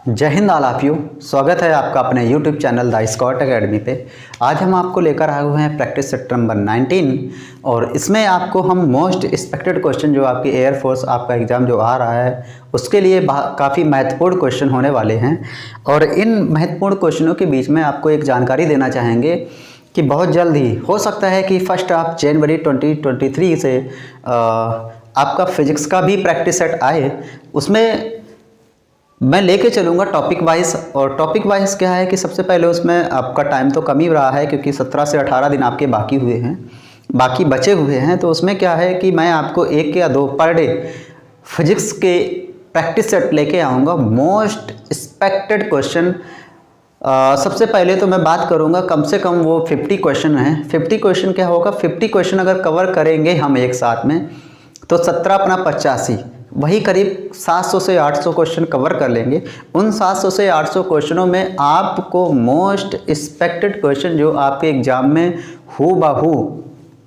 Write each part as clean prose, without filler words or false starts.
जय Hind all of you. स्वागत है आपका अपने YouTube channel The Scott Academy पे। आज हम आपको लेकर आए हुए हैं प्रैक्टिस सेट नंबर 19 और इसमें आपको हम मोस्ट एक्सपेक्टेड क्वेश्चन जो आपकी एयरफोर्स आपका एग्ज़ाम जो आ रहा है उसके लिए काफ़ी महत्वपूर्ण क्वेश्चन होने वाले हैं। और इन महत्वपूर्ण क्वेश्चनों के बीच में आपको एक जानकारी देना चाहेंगे कि बहुत जल्द ही हो सकता है कि 1 जनवरी 2023 से आपका फिजिक्स का भी प्रैक्टिस सेट आए। उसमें मैं लेके चलूँगा टॉपिक वाइज। और टॉपिक वाइज क्या है कि सबसे पहले उसमें आपका टाइम तो कम ही रहा है क्योंकि 17 से 18 दिन आपके बाकी बचे हुए हैं। तो उसमें क्या है कि मैं आपको 1 या 2 पर डे फिजिक्स के प्रैक्टिस सेट लेके आऊँगा। मोस्ट एक्सपेक्टेड क्वेश्चन सबसे पहले तो मैं बात करूँगा, कम से कम वो 50 क्वेश्चन हैं। 50 क्वेश्चन क्या होगा, 50 क्वेश्चन अगर कवर करेंगे हम एक साथ में तो 17 अपना 85, वही करीब 700 से 800 क्वेश्चन कवर कर लेंगे। उन 700 से 800 क्वेश्चनों में आपको मोस्ट एक्सपेक्टेड क्वेश्चन जो आपके एग्ज़ाम में हूबहू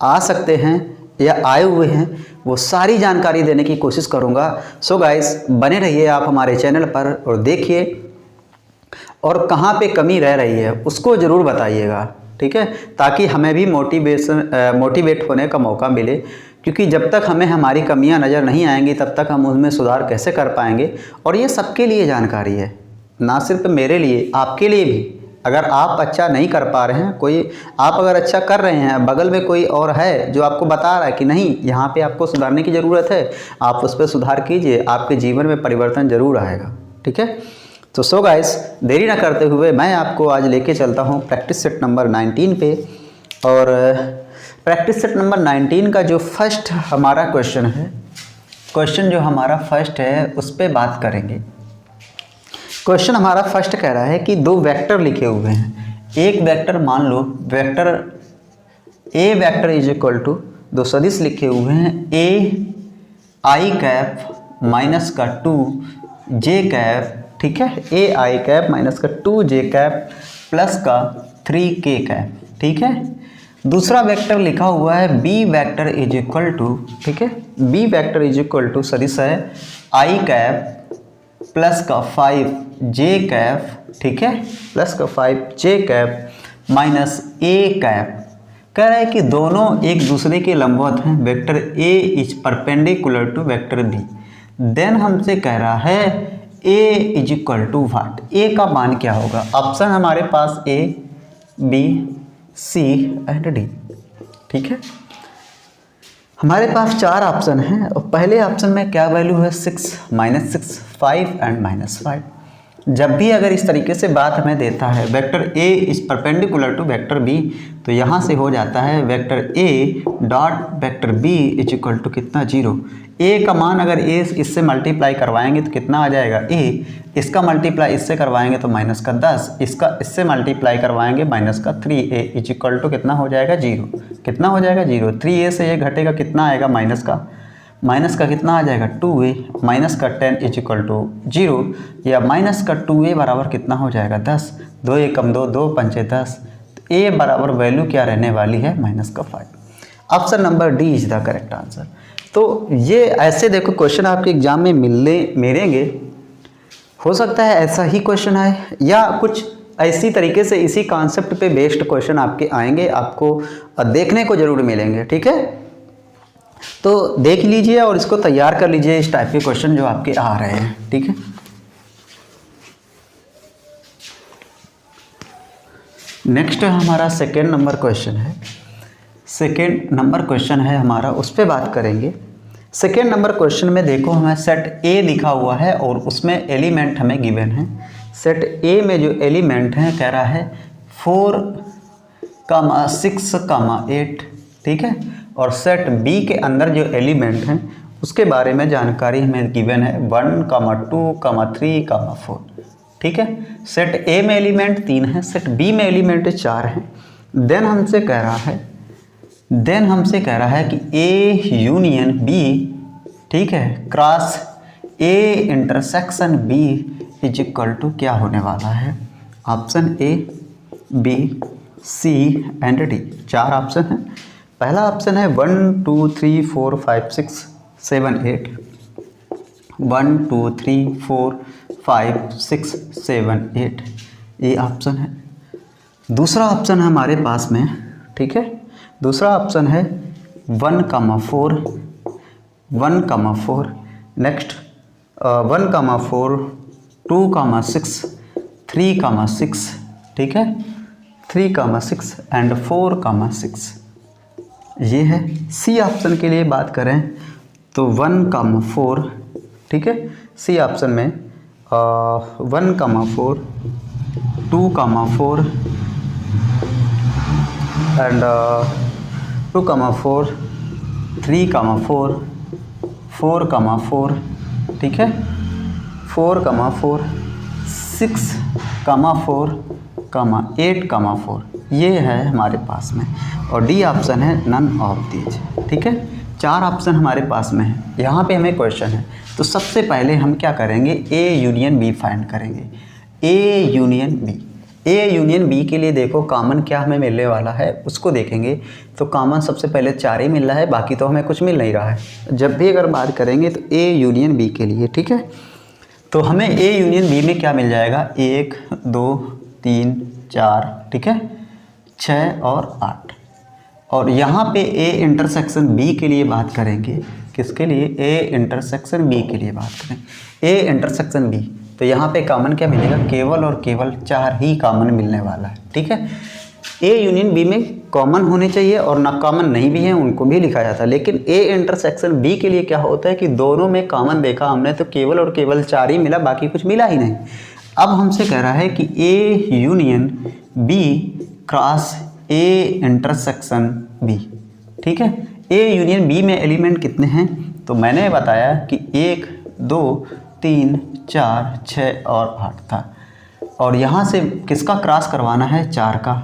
आ सकते हैं या आए हुए हैं वो सारी जानकारी देने की कोशिश करूंगा। सो गाइस, बने रहिए आप हमारे चैनल पर और देखिए, और कहाँ पे कमी रह रही है उसको ज़रूर बताइएगा, ठीक है, ताकि हमें भी मोटिवेट होने का मौका मिले। क्योंकि जब तक हमें हमारी कमियां नज़र नहीं आएंगी तब तक हम उसमें सुधार कैसे कर पाएंगे। और ये सबके लिए जानकारी है, ना सिर्फ मेरे लिए, आपके लिए भी। अगर आप अच्छा नहीं कर पा रहे हैं, आप अगर अच्छा कर रहे हैं, बगल में कोई और है जो आपको बता रहा है कि नहीं यहाँ पे आपको सुधारने की ज़रूरत है, आप उस पर सुधार कीजिए, आपके जीवन में परिवर्तन ज़रूर आएगा, ठीक है। तो सो गाइस, देरी ना करते हुए मैं आपको आज लेके चलता हूँ प्रैक्टिस सेट नंबर 19 पे। और प्रैक्टिस सेट नंबर 19 का जो फर्स्ट हमारा क्वेश्चन जो हमारा फर्स्ट है उस पर बात करेंगे। क्वेश्चन हमारा फर्स्ट कह रहा है कि 2 वेक्टर लिखे हुए हैं। एक वेक्टर मान लो vector A vector is equal to 2 सदिश लिखे हुए हैं, ए आई कैप माइनस का 2 जे कैप, ठीक है, ए आई कैप माइनस का 2 जे कैप प्लस का 3 के कैप, ठीक है। दूसरा वेक्टर लिखा हुआ है B vector is equal to, ठीक है, B vector is equal to सदिश है आई कैप प्लस का 5 जे कैप, ठीक है, प्लस का 5 जे कैप माइनस ए कैप। कह रहा है कि दोनों एक दूसरे के लंबवत हैं। Vector A is perpendicular to vector B. Then हमसे कह रहा है A is equal to what, A का मान क्या होगा। ऑप्शन हमारे पास A, B, C and D, ठीक है। हमारे पास 4 ऑप्शन हैं और पहले ऑप्शन में क्या वैल्यू है 6, -6, 5 एंड -5। जब भी अगर इस तरीके से बात हमें देता है vector A is perpendicular to vector B, तो यहाँ से हो जाता है vector A dot vector B is equal to कितना 0। ए का मान अगर ए इससे मल्टीप्लाई करवाएंगे तो कितना आ जाएगा ए, इसका मल्टीप्लाई इससे करवाएंगे तो माइनस का 10, इसका इससे मल्टीप्लाई करवाएंगे माइनस का 3a इज इक्वल टू कितना हो जाएगा 0। कितना हो जाएगा 0। 3a से ये घटेगा, कितना आएगा माइनस का कितना आ जाएगा 2a, माइनस का 10 इज इक्वल टू 0, या माइनस का 2a बराबर कितना हो जाएगा 10। 2 एकम 2, 2 पंचे 10, तो a बराबर वैल्यू क्या रहने वाली है -5। Option number D is the correct answer. तो ये ऐसे देखो क्वेश्चन आपके एग्जाम में मिलेंगे। हो सकता है ऐसा ही क्वेश्चन आए या कुछ ऐसी तरीके से इसी कॉन्सेप्ट पे बेस्ड क्वेश्चन आपके आएंगे, आपको देखने को जरूर मिलेंगे, ठीक है। तो देख लीजिए और इसको तैयार कर लीजिए, इस टाइप के क्वेश्चन जो आपके आ रहे हैं, ठीक है। नेक्स्ट हमारा सेकेंड नंबर क्वेश्चन है। सेकेंड नंबर क्वेश्चन है हमारा, उस पर बात करेंगे। सेकेंड नंबर क्वेश्चन में देखो हमें सेट ए लिखा हुआ है और उसमें एलिमेंट हमें गिवन है। सेट ए में जो एलिमेंट है कह रहा है 4, 6, 8, ठीक है। और सेट बी के अंदर जो एलिमेंट हैं उसके बारे में जानकारी हमें गिवन है 1, 2, 3, 4, ठीक है। सेट ए में एलिमेंट 3 है, सेट बी में एलिमेंट 4 हैं। देन हमसे कह रहा है कि ए यूनियन बी, ठीक है, cross A intersection B is equal to क्या होने वाला है। Option A, B, C and D. 4 option है। पहला ऑप्शन है 1, 2, 3, 4, 5, 6, 7, 8, 1, 2, 3, 4, 5 6 7 8, ये ऑप्शन है। दूसरा ऑप्शन है हमारे पास में, ठीक है, दूसरा ऑप्शन है 1,4, 1,4, नेक्स्ट 1,4, 2,6, 3,6, ठीक है, 3,6 एंड 4,6, ये है। सी ऑप्शन के लिए बात करें तो 1,4, ठीक है, सी ऑप्शन में 1,4, 2,4 एंड 2,4, 3,4, 4,4, ठीक है, 4,4, 6,4, 8,4, ये है हमारे पास में। और डी ऑप्शन है नन ऑफ दीज, ठीक है। 4 ऑप्शन हमारे पास में है। यहाँ पे हमें क्वेश्चन है तो सबसे पहले हम क्या करेंगे, ए यूनियन बी फाइंड करेंगे। A union B, A union B के लिए देखो कॉमन क्या हमें मिलने वाला है उसको देखेंगे। तो कॉमन सबसे पहले 4 ही मिल रहा है, बाकी तो हमें कुछ मिल नहीं रहा है। जब भी अगर बात करेंगे तो ए यूनियन बी के लिए, ठीक है, तो हमें ए यूनियन बी में क्या मिल जाएगा, 1 2 3 4, ठीक है, 6 और 8। और यहाँ पे ए इंटरसेक्शन बी के लिए बात करेंगे, किसके लिए, ए इंटरसेक्शन बी के लिए बात करें, ए इंटरसेक्शन बी। तो यहाँ पे कॉमन क्या मिलेगा, केवल और केवल 4 ही कॉमन मिलने वाला है, ठीक है। ए यूनियन बी में कॉमन होने चाहिए और ना कॉमन नहीं भी हैं उनको भी लिखा जाता है, लेकिन ए इंटरसेक्शन बी के लिए क्या होता है कि दोनों में कॉमन देखा हमने तो केवल और केवल 4 ही मिला, बाकी कुछ मिला ही नहीं। अब हमसे कह रहा है कि A union B cross A intersection B, ठीक है। ए यूनियन बी में एलिमेंट कितने हैं, तो मैंने बताया कि 1 2 3 4 6 और 8 था। और यहाँ से किसका क्रॉस करवाना है, 4 का,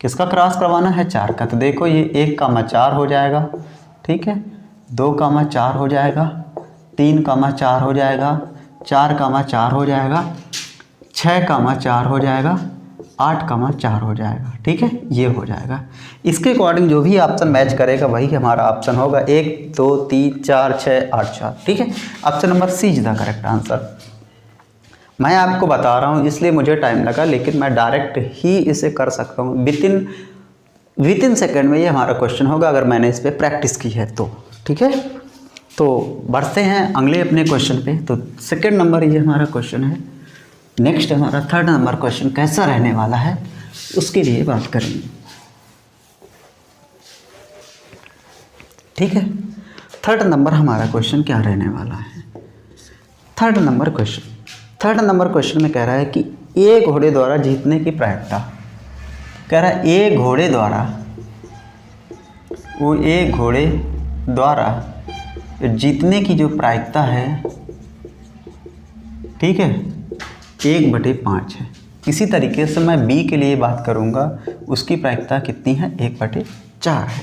किसका क्रॉस करवाना है, 4 का। तो देखो ये 1,4 हो जाएगा, ठीक है, 2,4 हो जाएगा, 3,4 हो जाएगा, 4,4 हो जाएगा, 6,4 हो जाएगा, 8,4 हो जाएगा, ठीक है, ये हो जाएगा। इसके अकॉर्डिंग जो भी ऑप्शन मैच करेगा वही हमारा ऑप्शन होगा, 1 2 3 4 6 8 4, ठीक है। Option number C is the correct answer. मैं आपको बता रहा हूँ इसलिए मुझे टाइम लगा, लेकिन मैं डायरेक्ट ही इसे कर सकता हूँ, विद इन सेकेंड में ये हमारा क्वेश्चन होगा अगर मैंने इस पर प्रैक्टिस की है तो, ठीक है। तो बढ़ते हैं अगले अपने क्वेश्चन पे। तो सेकेंड नंबर ये हमारा क्वेश्चन है। नेक्स्ट हमारा थर्ड नंबर क्वेश्चन कैसा रहने वाला है उसके लिए बात करेंगे, ठीक है। थर्ड नंबर हमारा क्वेश्चन क्या रहने वाला है, थर्ड नंबर क्वेश्चन में कह रहा है कि ए घोड़े द्वारा जीतने की प्रायिकता, कह रहा है ए घोड़े द्वारा जीतने की जो प्रायिकता है, ठीक है, 1/5 है। इसी तरीके से मैं बी के लिए बात करूँगा, उसकी प्रायिकता कितनी है, 1/4 है।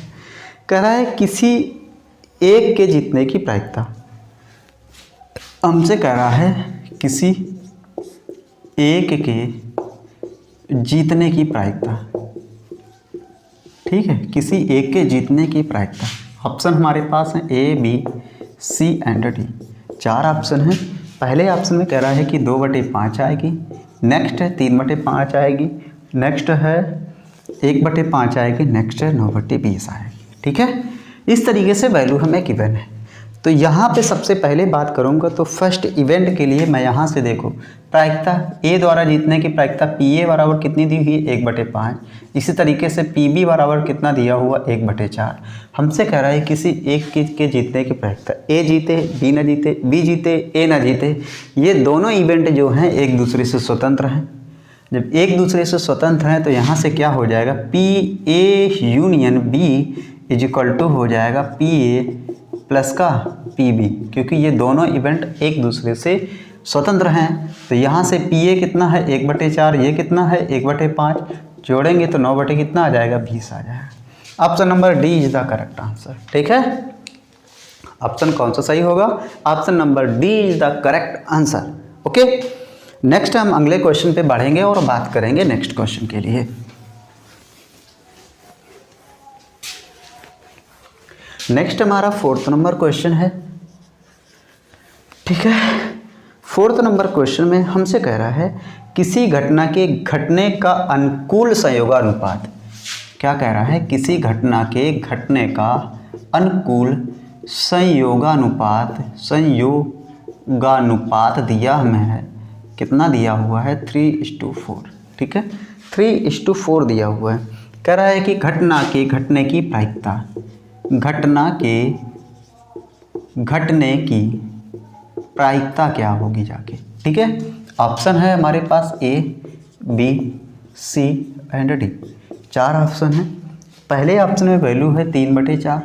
कह रहा है किसी एक के जीतने की प्रायिकता, हमसे कह रहा है किसी एक के जीतने की प्रायिकता, ठीक है, किसी एक के जीतने की प्रायिकता। ऑप्शन हमारे पास है A B C and D, 4 option है। पहले ऑप्शन में कह रहा है कि 2/5 आएगी, नेक्स्ट है 3/5 आएगी, नेक्स्ट है 1/5 आएगी, नेक्स्ट है 9/20 आएगी, ठीक है। इस तरीके से वैल्यू हमें गिवन है। तो यहाँ पे सबसे पहले बात करूँगा तो फर्स्ट इवेंट के लिए मैं यहाँ से देखो प्रायिकता ए द्वारा जीतने की प्रायिकता पी ए बराबर कितनी दी हुई है, 1/5। इसी तरीके से पी बी बराबर कितना दिया हुआ, 1/4। हमसे कह रहा है किसी एक के जीतने की प्रायिकता, ए जीते बी ना जीते, बी जीते ए ना जीते। ये दोनों इवेंट जो हैं एक दूसरे से स्वतंत्र हैं। जब एक दूसरे से स्वतंत्र हैं तो यहाँ से क्या हो जाएगा, P A union B is equal to हो जाएगा पी ए प्लस का पी बी, क्योंकि ये दोनों इवेंट एक दूसरे से स्वतंत्र हैं। तो यहाँ से पी ए कितना है, 1/4, ये कितना है 1/5, जोड़ेंगे तो 9 कितना आ जाएगा, 20 आ जाएगा। Option number D is the correct answer, ठीक है। ऑप्शन कौन सा सही होगा, option number D is the correct answer, okay. Next हम अगले क्वेश्चन पे बढ़ेंगे और बात करेंगे नेक्स्ट क्वेश्चन के लिए। नेक्स्ट हमारा 4th नंबर क्वेश्चन है, ठीक है। 4th नंबर क्वेश्चन में हमसे कह रहा है किसी घटना के घटने का अनुकूल संयोगानुपात। क्या कह रहा है? किसी घटना के घटने का अनुकूल संयोगानुपात दिया हमें है। कितना दिया हुआ है? 3:4। ठीक है, 3:4 दिया हुआ है। कह रहा है कि घटना के घटने की प्रायिकता, घटना के घटने की प्रायिकता क्या होगी जाके। ठीक है, ऑप्शन है हमारे पास A, B, C and D। 4 option है। पहले ऑप्शन में वैल्यू है 3/4,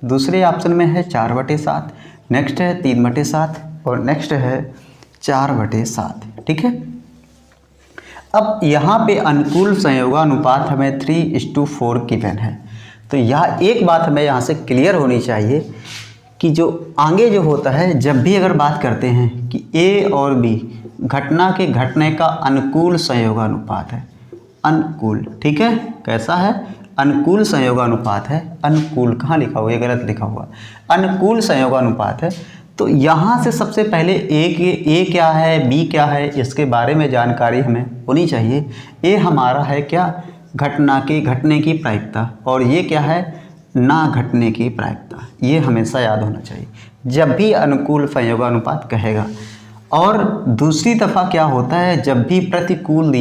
दूसरे ऑप्शन में है 4/7, नेक्स्ट है 3/7 और नेक्स्ट है 4/7। ठीक है, अब यहाँ पे अनुकूल संयोगानुपात हमें 3:4 गिवन है। तो यह एक बात हमें यहाँ से क्लियर होनी चाहिए कि जो आगे जो होता है, जब भी अगर बात करते हैं कि A और B घटना के घटने का अनुकूल संयोगानुपात है, अनुकूल। ठीक है, कैसा है? अनुकूल संयोगानुपात है। अनुकूल कहाँ लिखा हुआ है? गलत लिखा हुआ। अनुकूल संयोगानुपात है। तो यहाँ से सबसे पहले ए क्या है, बी क्या है, इसके बारे में जानकारी हमें होनी चाहिए। ए हमारा है क्या? घटना के घटने की प्रायिकता, और ये क्या है? ना घटने की प्रायिकता। ये हमेशा याद होना चाहिए जब भी अनुकूल संयोगानुपात कहेगा। और दूसरी दफ़ा क्या होता है, जब भी प्रतिकूल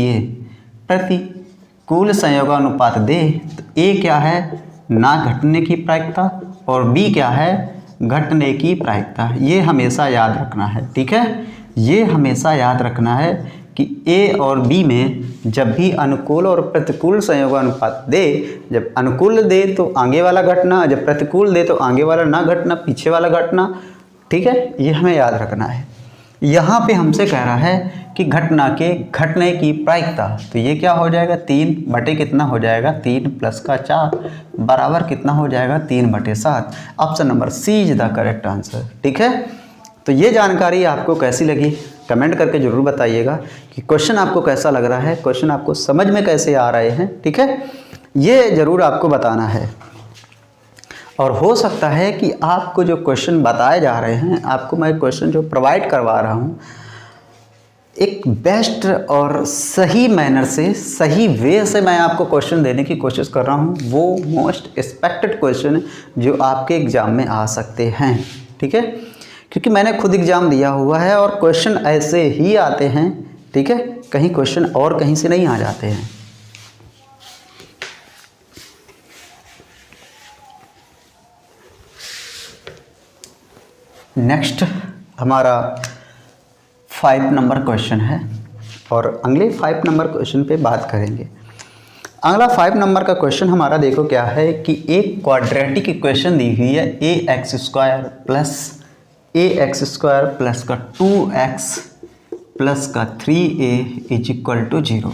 संयोगानुपात दे तो ए क्या है? ना घटने की प्रायिकता, और बी क्या है? घटने की प्रायिकता। ये हमेशा याद रखना है। ठीक है, ये हमेशा याद रखना है कि ए और बी में जब भी अनुकूल और प्रतिकूल संयोगानुपात दे, जब अनुकूल दे तो आगे वाला घटना, जब प्रतिकूल दे तो आगे वाला ना घटना, पीछे वाला घटना। ठीक है, ये हमें याद रखना है। यहाँ पे हमसे कह रहा है कि घटना के घटने की प्रायिकता, तो ये क्या हो जाएगा? 3 कितना हो जाएगा? 3 + 4 बराबर कितना हो जाएगा? 3/7। Option number C is the correct answer. ठीक है, तो ये जानकारी आपको कैसी लगी कमेंट करके ज़रूर बताइएगा कि क्वेश्चन आपको कैसा लग रहा है, क्वेश्चन आपको समझ में कैसे आ रहे हैं। ठीक है, ये ज़रूर आपको बताना है। और हो सकता है कि आपको जो क्वेश्चन बताए जा रहे हैं, आपको मैं क्वेश्चन जो प्रोवाइड करवा रहा हूँ, एक बेस्ट और सही मैनर से, सही वे से मैं आपको क्वेश्चन देने की कोशिश कर रहा हूँ। वो मोस्ट एक्सपेक्टेड क्वेश्चन जो आपके एग्ज़ाम में आ सकते हैं। ठीक है, क्योंकि मैंने खुद एग्ज़ाम दिया हुआ है और क्वेश्चन ऐसे ही आते हैं। ठीक है, कहीं क्वेश्चन और कहीं से नहीं आ जाते हैं। नेक्स्ट हमारा 5 नंबर क्वेश्चन है और अगले 5 नंबर क्वेश्चन पे बात करेंगे। अगला 5 नंबर का क्वेश्चन हमारा देखो क्या है कि एक क्वाड्रेटिक इक्वेशन दी हुई है ax² प्लस का 2x प्लस का 3a = 0।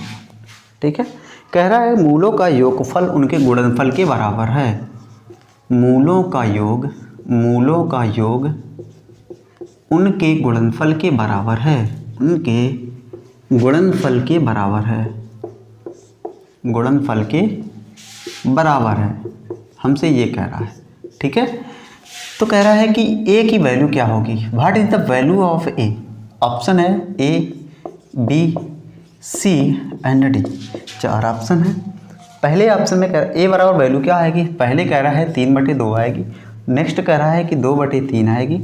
ठीक है, कह रहा है मूलों का योगफल उनके गुणनफल के बराबर है। मूलों का योग उनके गुणनफल के बराबर है। उनके गुणनफल के बराबर है। गुणनफल के बराबर है, हमसे ये कह रहा है। ठीक है, तो कह रहा है कि a की वैल्यू क्या होगी? What is the value of a? Option है A, B, C and D। 4 option है। पहले ऑप्शन में कह रहा है a बराबर वैल्यू क्या आएगी? पहले कह रहा है 3/2 आएगी, नेक्स्ट कह रहा है कि 2/3 आएगी,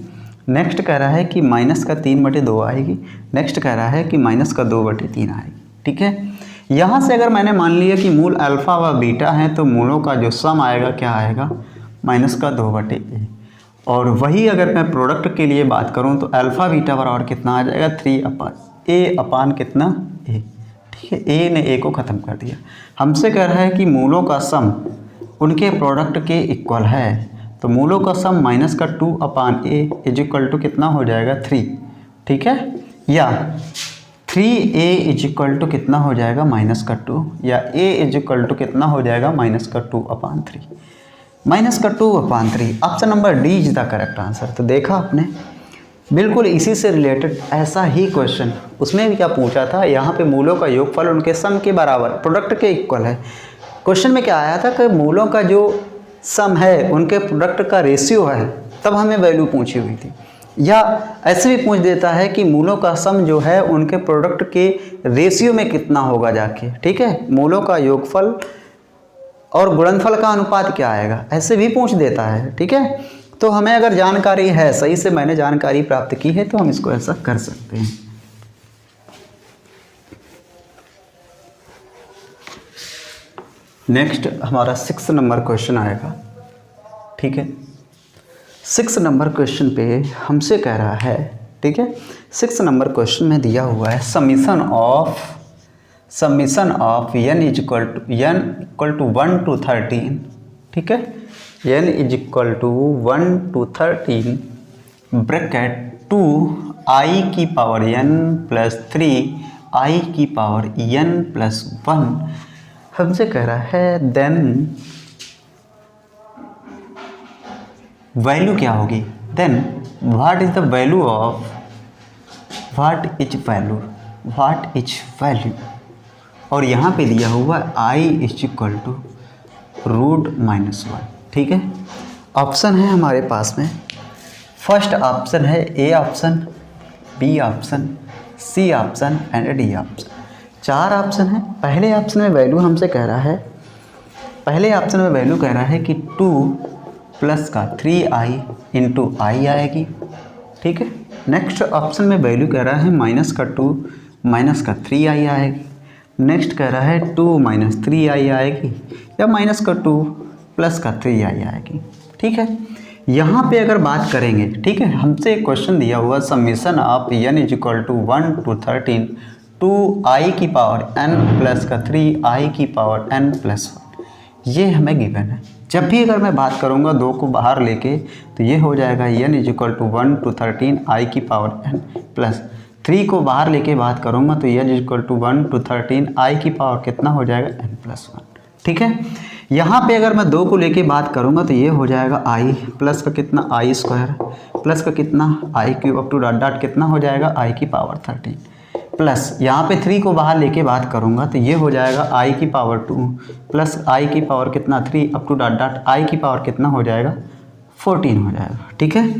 नेक्स्ट कह रहा है कि -3/2 आएगी, नेक्स्ट कह रहा है कि -2/3 आएगी। ठीक है, यहाँ से अगर मैंने मान लिया कि मूल अल्फ़ा व बीटा हैं तो मूलों का जो सम आएगा क्या आएगा? -2/a। और वही अगर मैं प्रोडक्ट के लिए बात करूँ तो अल्फ़ा बीटा बराबर कितना आ जाएगा? 3/a कितना? a। ठीक है, a ने a को ख़त्म कर दिया। हमसे कह रहा है कि मूलों का सम उनके प्रोडक्ट के इक्वल है, तो मूलों का सम -2/a = कितना हो जाएगा? 3। ठीक है, या 3a = कितना हो जाएगा? -2, या a = कितना हो जाएगा? -2/3। -2/3 option number D is the correct answer. तो देखा आपने, बिल्कुल इसी से रिलेटेड ऐसा ही क्वेश्चन उसमें भी क्या पूछा था? यहाँ पे मूलों का योगफल उनके सम के बराबर, प्रोडक्ट के इक्वल है। क्वेश्चन में क्या आया था कि मूलों का जो सम है उनके प्रोडक्ट का रेशियो है, तब हमें वैल्यू पूछी हुई थी। या ऐसे भी पूछ देता है कि मूलों का सम जो है उनके प्रोडक्ट के रेशियो में कितना होगा जाके, ठीक है, मूलों का योगफल और गुणनफल का अनुपात क्या आएगा, ऐसे भी पूछ देता है, ठीक है। तो हमें अगर जानकारी है, सही से मैंने जानकारी प्राप्त की है, तो हम इसको ऐसा कर सकते हैं। नेक्स्ट हमारा 6 नंबर क्वेश्चन आएगा, ठीक है। 6 नंबर क्वेश्चन पे हमसे कह रहा है, ठीक है, 6 नंबर क्वेश्चन में दिया हुआ है summation of n equal to 1 to 13, ठीक है, n is equal to 1 to 13 bracket 2 i की पावर n प्लस 3 i की पावर n प्लस 1 हमसे कह रहा है देन वैल्यू क्या होगी, then what is the value of what is value और यहाँ पे दिया हुआ i इज इक्वल टू √-1, ठीक है। ऑप्शन है हमारे पास में, फर्स्ट ऑप्शन है A option, B option, C option and D option, 4 option है। पहले ऑप्शन में वैल्यू हमसे कह रहा है, पहले ऑप्शन में वैल्यू कह रहा है कि 2 प्लस का 3i इंटू आई आएगी, ठीक है। नेक्स्ट ऑप्शन में वैल्यू कह रहा है माइनस का 2 माइनस का 3i आएगी। नेक्स्ट कह रहा है 2 माइनस 3i आएगी या माइनस का 2 प्लस का 3i आएगी, ठीक है। यहाँ पे अगर बात करेंगे, ठीक है, हमसे एक क्वेश्चन दिया हुआ summation of n is equal to 1 to 13 2i की पावर n प्लस का 3i की पावर n प्लस 1, ये हमें गिवन है। जब भी अगर मैं बात करूँगा 2 को बाहर लेके तो ये हो जाएगा n is equal to 1 to 13 i की पावर n प्लस 3 को बाहर लेके बात करूँगा तो n is equal to 1 to 13 i की पावर कितना हो जाएगा n प्लस 1, ठीक है। यहाँ पे अगर मैं 2 को लेके बात करूँगा तो ये हो जाएगा i प्लस का कितना i स्क्वायर प्लस का कितना i cube up to dot dot कितना हो जाएगा i की पावर 13 प्लस यहाँ पे 3 को बाहर लेके बात करूँगा तो ये हो जाएगा i की पावर 2 प्लस i की पावर कितना 3 up to dot dot i की पावर कितना हो जाएगा 14 हो जाएगा, ठीक है।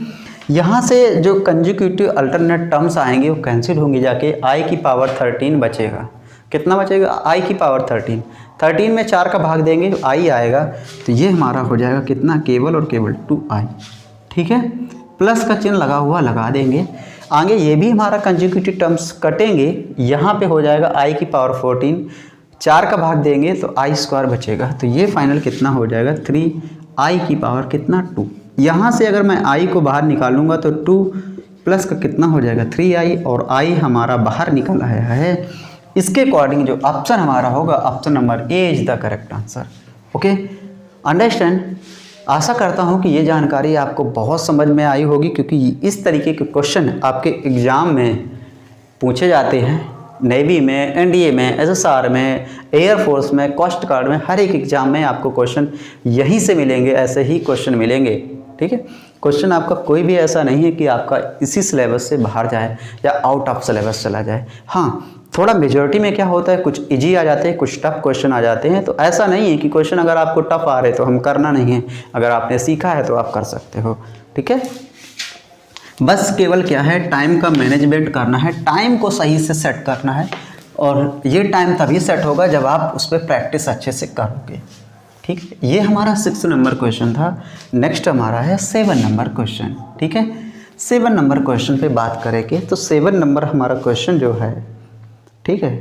यहाँ से जो कंजुगेटिव अल्टरनेट टर्म्स आएंगे वो कैंसिल होंगे जाके i की पावर 13 बचेगा, कितना बचेगा i की पावर 13 में 4 का भाग देंगे i आएगा तो ये हमारा हो जाएगा कितना केवल और केवल 2i, ठीक है। प्लस का चिन्ह लगा हुआ लगा देंगे, आगे ये भी हमारा कंजुगेटिव टर्म्स कटेंगे, यहाँ पे हो जाएगा i की पावर 14, 4 का भाग देंगे तो i स्क्वायर बचेगा तो ये फाइनल कितना हो जाएगा 3i की पावर कितना 2। यहाँ से अगर मैं i को बाहर निकालूंगा तो 2 प्लस का कितना हो जाएगा 3i और i हमारा बाहर निकल आया है। इसके अकॉर्डिंग जो ऑप्शन हमारा होगा option number A is the correct answer, okay, understand. आशा करता हूँ कि ये जानकारी आपको बहुत समझ में आई होगी, क्योंकि इस तरीके के क्वेश्चन आपके एग्ज़ाम में पूछे जाते हैं, नेवी में, एनडीए में, एसएसआर में, एयरफोर्स में, कोस्ट गार्ड में, हर एक एग्ज़ाम में आपको क्वेश्चन यहीं से मिलेंगे, ऐसे ही क्वेश्चन मिलेंगे, ठीक है। क्वेश्चन आपका कोई भी ऐसा नहीं है कि आपका इसी सिलेबस से बाहर जाए या आउट ऑफ सिलेबस चला जाए। हाँ, थोड़ा मेजॉरिटी में क्या होता है, कुछ इजी आ जाते हैं, कुछ टफ क्वेश्चन आ जाते हैं, तो ऐसा नहीं है कि क्वेश्चन अगर आपको टफ आ रहे तो हम करना नहीं है, अगर आपने सीखा है तो आप कर सकते हो, ठीक है। बस केवल क्या है, टाइम का मैनेजमेंट करना है, टाइम को सही से सेट करना है, और ये टाइम तभी सेट होगा जब आप उस पर प्रैक्टिस अच्छे से करोगे, ठीक है। ये हमारा 6 नंबर क्वेश्चन था। नेक्स्ट हमारा है 7 नंबर क्वेश्चन, ठीक है। 7 नंबर क्वेश्चन पे बात करेंगे तो 7 नंबर हमारा क्वेश्चन जो है, ठीक है,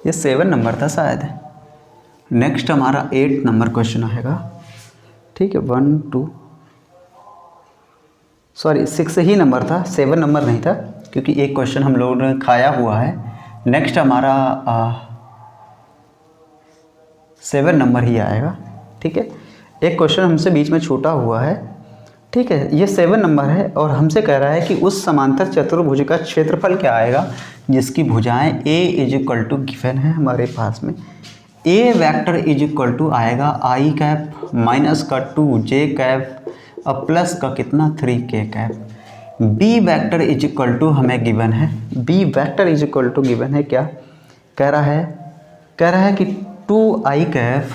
ये 7 नंबर था शायद। नेक्स्ट हमारा 8 नंबर क्वेश्चन आएगा, ठीक है, 6 ही नंबर था, 7 नंबर नहीं था, क्योंकि एक क्वेश्चन हम लोगों ने खाया हुआ है। नेक्स्ट हमारा 7 नंबर ही आएगा, ठीक है। एक क्वेश्चन हमसे बीच में छूटा हुआ है, ठीक है। ये 7 नंबर है और हमसे कह रहा है कि उस समांतर चतुर्भुज का क्षेत्रफल क्या आएगा जिसकी भुजाएं a is equal to given है हमारे पास में। a vector is equal to आएगा i कैप माइनस का 2j कैप और प्लस का कितना 3k cap. b vector is equal to हमें गिवन है, b vector is equal to given है, क्या कह रहा है, कह रहा है कि 2i cap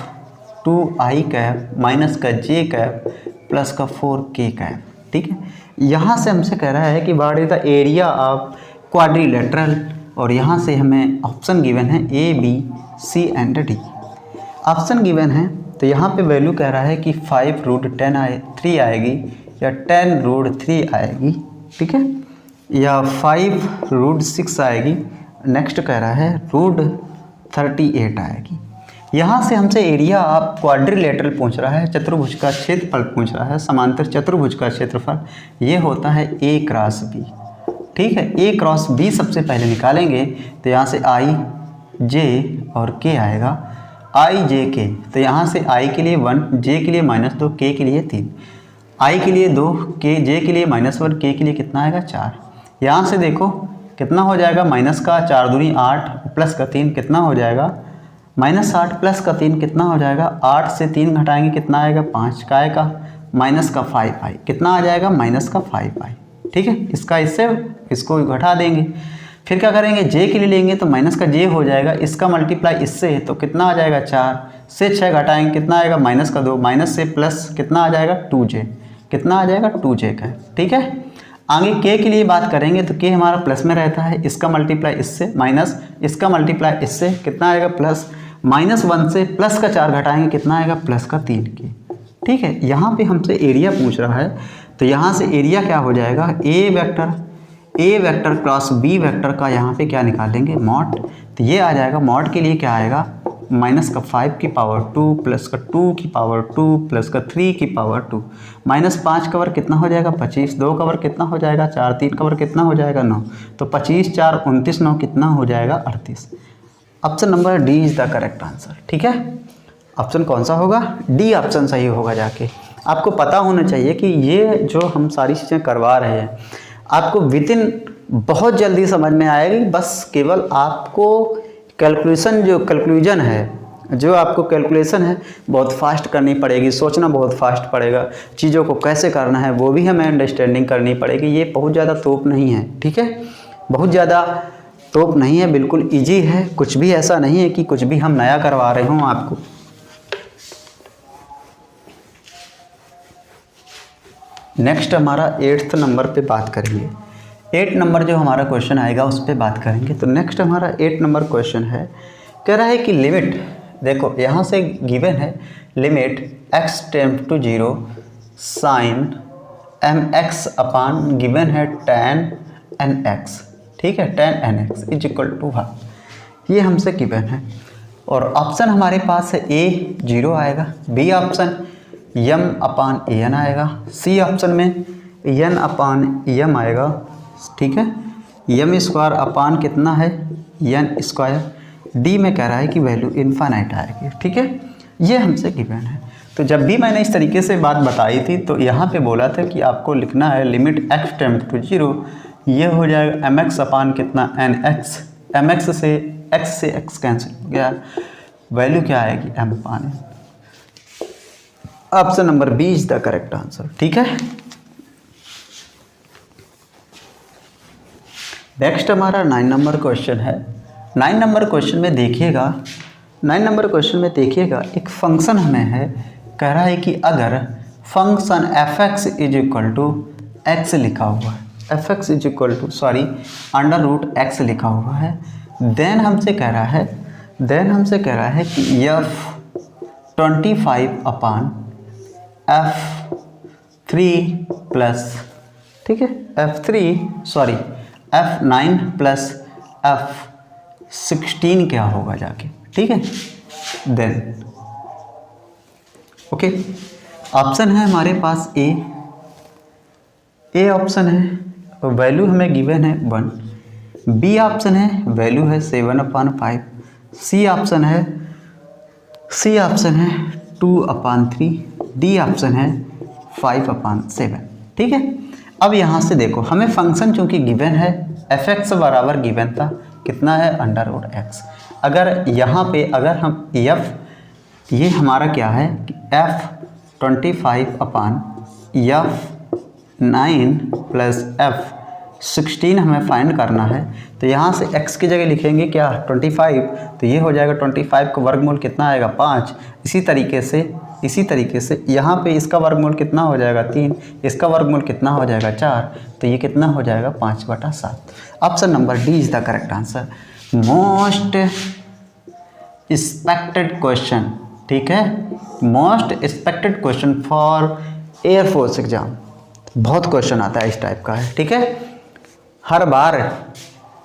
2i cap minus का j कैप प्लस का 4k कैप। ठीक है, यहाँ से हमसे कह रहा है कि what is the area of quadrilateral, और यहाँ से हमें ऑप्शन गिवन है A, B, C and D। Option given है तो यहाँ पे वैल्यू कह रहा है कि 5√3 आएगी या 10√3 आएगी। ठीक है, या 5√6 आएगी। नेक्स्ट कह रहा है √38 आएगी। यहाँ से हमसे एरिया ऑफ क्वाड्रिलेटरल पूछ रहा है, चतुर्भुज का क्षेत्रफल पूछ रहा है, समांतर चतुर्भुज का क्षेत्रफल। ये होता है A क्रॉस B। ठीक है, A क्रॉस B सबसे पहले निकालेंगे तो यहाँ से I, J और K आएगा। I, J, K, तो यहाँ से I के लिए 1, J के लिए -2, K के लिए 3। I के लिए 2, K, J के लिए -1, K के लिए कितना आएगा 4। यहाँ से देखो कितना हो जाएगा, माइनस का 4 दूनी 8 प्लस का 3 कितना हो जाएगा, -8 प्लस का 3 कितना हो जाएगा, 8 से 3 घटाएंगे कितना आएगा 5, काय का माइनस का 5i, कितना आ जाएगा माइनस का 5i। ठीक है, इसका इससे इसको घटा देंगे। फिर क्या करेंगे, j के लिए लेंगे तो माइनस का j हो जाएगा, इसका मल्टीप्लाई इससे तो कितना आ जाएगा 4 से 6 घटाएंगे कितना आएगा माइनस का 2, माइनस से प्लस कितना आ जाएगा 2j, कितना आ जाएगा 2j का। ठीक है, आगे k के लिए बात करेंगे तो k हमारा प्लस में रहता है, इसका मल्टीप्लाई इससे माइनस, इसका मल्टीप्लाई इससे कितना आएगा प्लस, -1 से प्लस का 4 घटाएंगे कितना आएगा प्लस का 3k। ठीक है, यहाँ पे हमसे एरिया पूछ रहा है तो यहाँ से एरिया क्या हो जाएगा, A vector cross B vector का यहाँ पे क्या निकालेंगे मॉड, तो ये आ जाएगा मॉड के लिए क्या आएगा माइनस का 5 की पावर 2 प्लस का 2 की पावर 2 प्लस का 3 की पावर 2, -5 कवर कितना हो जाएगा 25, 2 कवर कितना हो जाएगा 4, 3 कवर कितना हो जाएगा 9, तो 25 4 29, 9 कितना हो जाएगा 38। Option number D is the correct answer. ठीक है, ऑप्शन कौन सा होगा, डी ऑप्शन सही होगा। जाके आपको पता होना चाहिए कि ये जो हम सारी चीज़ें करवा रहे हैं आपको विदिन बहुत जल्दी समझ में आएगी, बस केवल आपको कैलकुलेशन जो कंक्लूजन है, जो आपको कैलकुलेशन है बहुत फास्ट करनी पड़ेगी, सोचना बहुत फास्ट पड़ेगा, चीज़ों को कैसे करना है वो भी हमें अंडरस्टैंडिंग करनी पड़ेगी। ये बहुत ज़्यादा तोप नहीं है। ठीक है, बहुत ज़्यादा तोप नहीं है, बिल्कुल इजी है, कुछ भी ऐसा नहीं है कि कुछ भी हम नया करवा रहे हों आपको। नेक्स्ट हमारा 8th नंबर पे बात करेंगे। 8 नंबर जो हमारा क्वेश्चन आएगा उस पर बात करेंगे। तो नेक्स्ट हमारा 8 नंबर क्वेश्चन है, कह रहा है कि लिमिट, देखो यहाँ से गिवन है limit x tend to 0 sine mx upon given है tan nx। ठीक है, tan nx is equal to 1, ये हमसे गिवन है। और ऑप्शन हमारे पास है A 0 आएगा, B option m upon n आएगा, C ऑप्शन में n अपान m आएगा। ठीक है, m स्क्वायर अपान कितना है n स्क्वायर, D में कह रहा है कि वैल्यू इन्फानाइट आएगी। ठीक है, ये हमसे गिवन है। तो जब भी मैंने इस तरीके से बात बताई थी तो यहाँ पे बोला था कि आपको लिखना है लिमिट x टेंड टू 0, ये हो जाएगा mx अपान कितना nx, mx से x कैंसिल हो गया, वैल्यू क्या आएगी m upon n। Option number B is the correct answer. ठीक है, नेक्स्ट हमारा 9 नंबर क्वेश्चन है। 9 नंबर क्वेश्चन में देखिएगा, 9 नंबर क्वेश्चन में देखिएगा एक फंक्शन हमें है, कह रहा है कि अगर function fx is equal to x लिखा हुआ है, fx is equal to √x लिखा हुआ है, देन हमसे कह रहा है कि f 25 अपान f3 प्लस, ठीक है, f9 प्लस f16 क्या होगा जाके। ठीक है, देन ओके, ऑप्शन है हमारे पास ए ऑप्शन है, वैल्यू हमें गिवन है 1, बी ऑप्शन है वैल्यू है 7/5, सी ऑप्शन है 2/3, डी ऑप्शन है 5/7। ठीक है, अब यहाँ से देखो हमें फंक्शन चूंकि गिवन है fx बराबर गिवन था कितना है √x। अगर यहाँ पे अगर हम f, ये हमारा क्या है कि f25 अपान f9 प्लस 16 हमें फाइंड करना है। तो यहाँ से x की जगह लिखेंगे क्या 25, तो ये हो जाएगा 25 का वर्गमूल कितना आएगा 5। इसी तरीके से यहाँ पे इसका वर्गमूल कितना हो जाएगा 3, इसका वर्गमूल कितना हो जाएगा 4, तो ये कितना हो जाएगा 5/7। Option number D is the correct answer. Most expected question, ठीक है, most expected question for air force exam. बहुत क्वेश्चन आता है इस टाइप का है, ठीक है। हर बार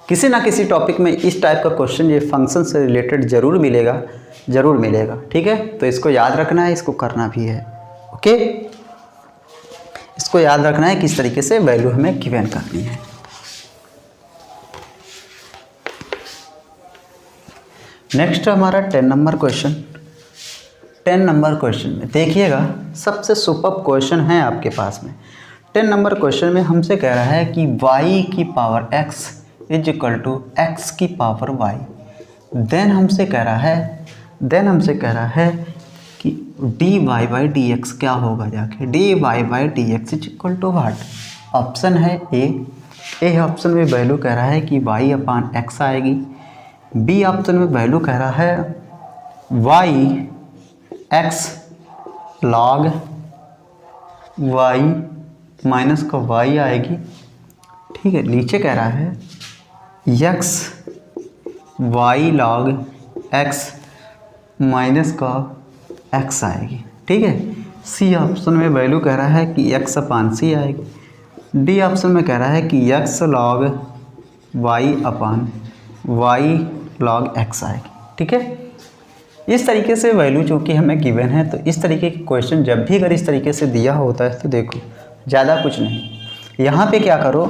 किसी ना किसी टॉपिक में इस टाइप का क्वेश्चन ये फंक्शन से रिलेटेड ज़रूर मिलेगा, ठीक है। तो इसको याद रखना है, इसको करना भी है, ओके। इसको याद रखना है किस तरीके से वैल्यू हमें गिवन करनी है। नेक्स्ट हमारा 10 नंबर क्वेश्चन। 10 नंबर क्वेश्चन में देखिएगा, सबसे सुपर क्वेश्चन है आपके पास में। 10 नंबर क्वेश्चन में हमसे कह रहा है कि y की power x is equal to x की पावर y। देन हमसे कह रहा है कि dy बाई dx क्या होगा, जाके dy by dx is equal to what. Option है ए ऑप्शन में वैल्यू कह रहा है कि y अपान x आएगी। बी ऑप्शन में वैल्यू कह रहा है y x log y minus का y आएगी, ठीक है। नीचे कह रहा है x y log x minus का x आएगी, ठीक है। सी ऑप्शन में वैल्यू कह रहा है कि x अपान सी आएगी। डी ऑप्शन में कह रहा है कि x log y अपान y log x आएगी, ठीक है। इस तरीके से वैल्यू जो कि हमें गिवन है, तो इस तरीके के क्वेश्चन जब भी अगर इस तरीके से दिया होता है तो देखो ज़्यादा कुछ नहीं, यहाँ पे क्या करो,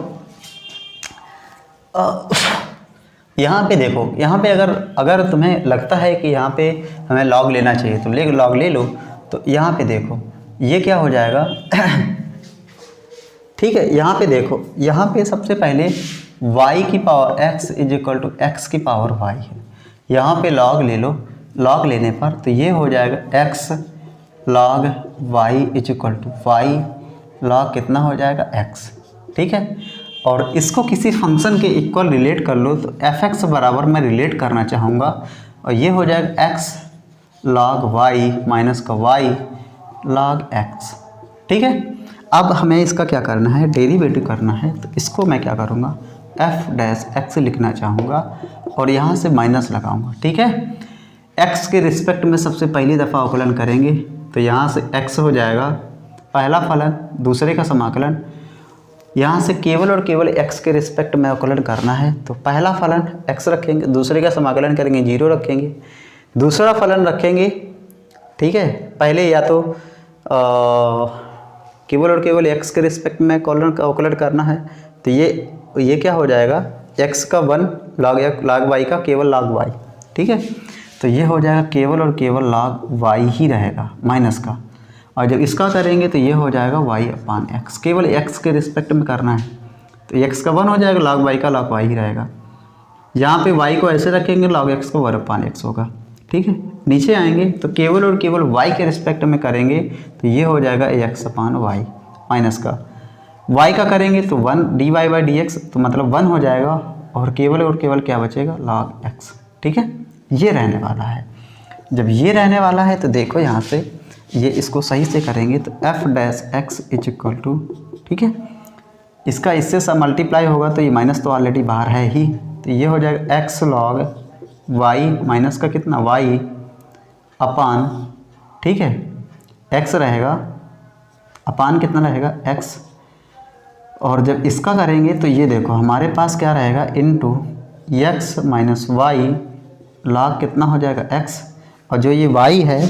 यहाँ पे देखो, यहाँ पे अगर तुम्हें लगता है कि यहाँ पे हमें लॉग लेना चाहिए तो लॉग ले लो। तो यहाँ पे देखो ये क्या हो जाएगा ठीक है। यहाँ पे देखो, यहाँ पे सबसे पहले y की power x is equal to x की पावर y है। यहाँ पे लॉग ले लो, लॉग लेने पर तो ये हो जाएगा x log y is equal to y log कितना हो जाएगा x, ठीक है। और इसको किसी फंक्शन के इक्वल रिलेट कर लो, तो fx बराबर मैं रिलेट करना चाहूँगा और ये हो जाएगा x log y माइनस का y log x, ठीक है। अब हमें इसका क्या करना है, डेरिवेटिव करना है। तो इसको मैं क्या करूँगा, f डैश x लिखना चाहूँगा और यहाँ से माइनस लगाऊँगा, ठीक है। x के रिस्पेक्ट में सबसे पहली दफ़ा अवकलन करेंगे तो यहाँ से x हो जाएगा पहला फलन, दूसरे का समाकलन। यहाँ से केवल और केवल x के रिस्पेक्ट में अवकलन करना है, तो पहला फलन x रखेंगे, दूसरे का समाकलन करेंगे 0 रखेंगे, दूसरा फलन रखेंगे, ठीक है। पहले या तो केवल और केवल x के रिस्पेक्ट में अवकलन करना है, तो ये क्या हो जाएगा, x का 1 log y का केवल log y, ठीक है। तो ये हो जाएगा केवल और केवल log y ही रहेगा माइनस का, और जब इसका करेंगे तो ये हो जाएगा y अपान x, केवल x के रिस्पेक्ट में करना है। तो x का 1 हो जाएगा, log y का log y ही रहेगा। यहाँ पे y को ऐसे रखेंगे, log x को 1 अपान x होगा, ठीक है। नीचे आएंगे तो केवल और केवल y के रिस्पेक्ट में करेंगे तो ये हो जाएगा x अपान y माइनस का, y का करेंगे तो 1 dy बाई dx, तो मतलब 1 हो जाएगा और केवल क्या बचेगा, log x, ठीक है। ये रहने वाला है। जब ये रहने वाला है तो देखो यहाँ से ये इसको सही से करेंगे तो f dash x is equal to, ठीक है, इसका इससे सब मल्टीप्लाई होगा तो ये माइनस तो ऑलरेडी बाहर है ही, तो ये हो जाएगा x log y माइनस का कितना y अपान, ठीक है, x रहेगा अपान कितना रहेगा x, और जब इसका करेंगे तो ये देखो हमारे पास क्या रहेगा, into x minus Y log कितना हो जाएगा x, और जो ये y है,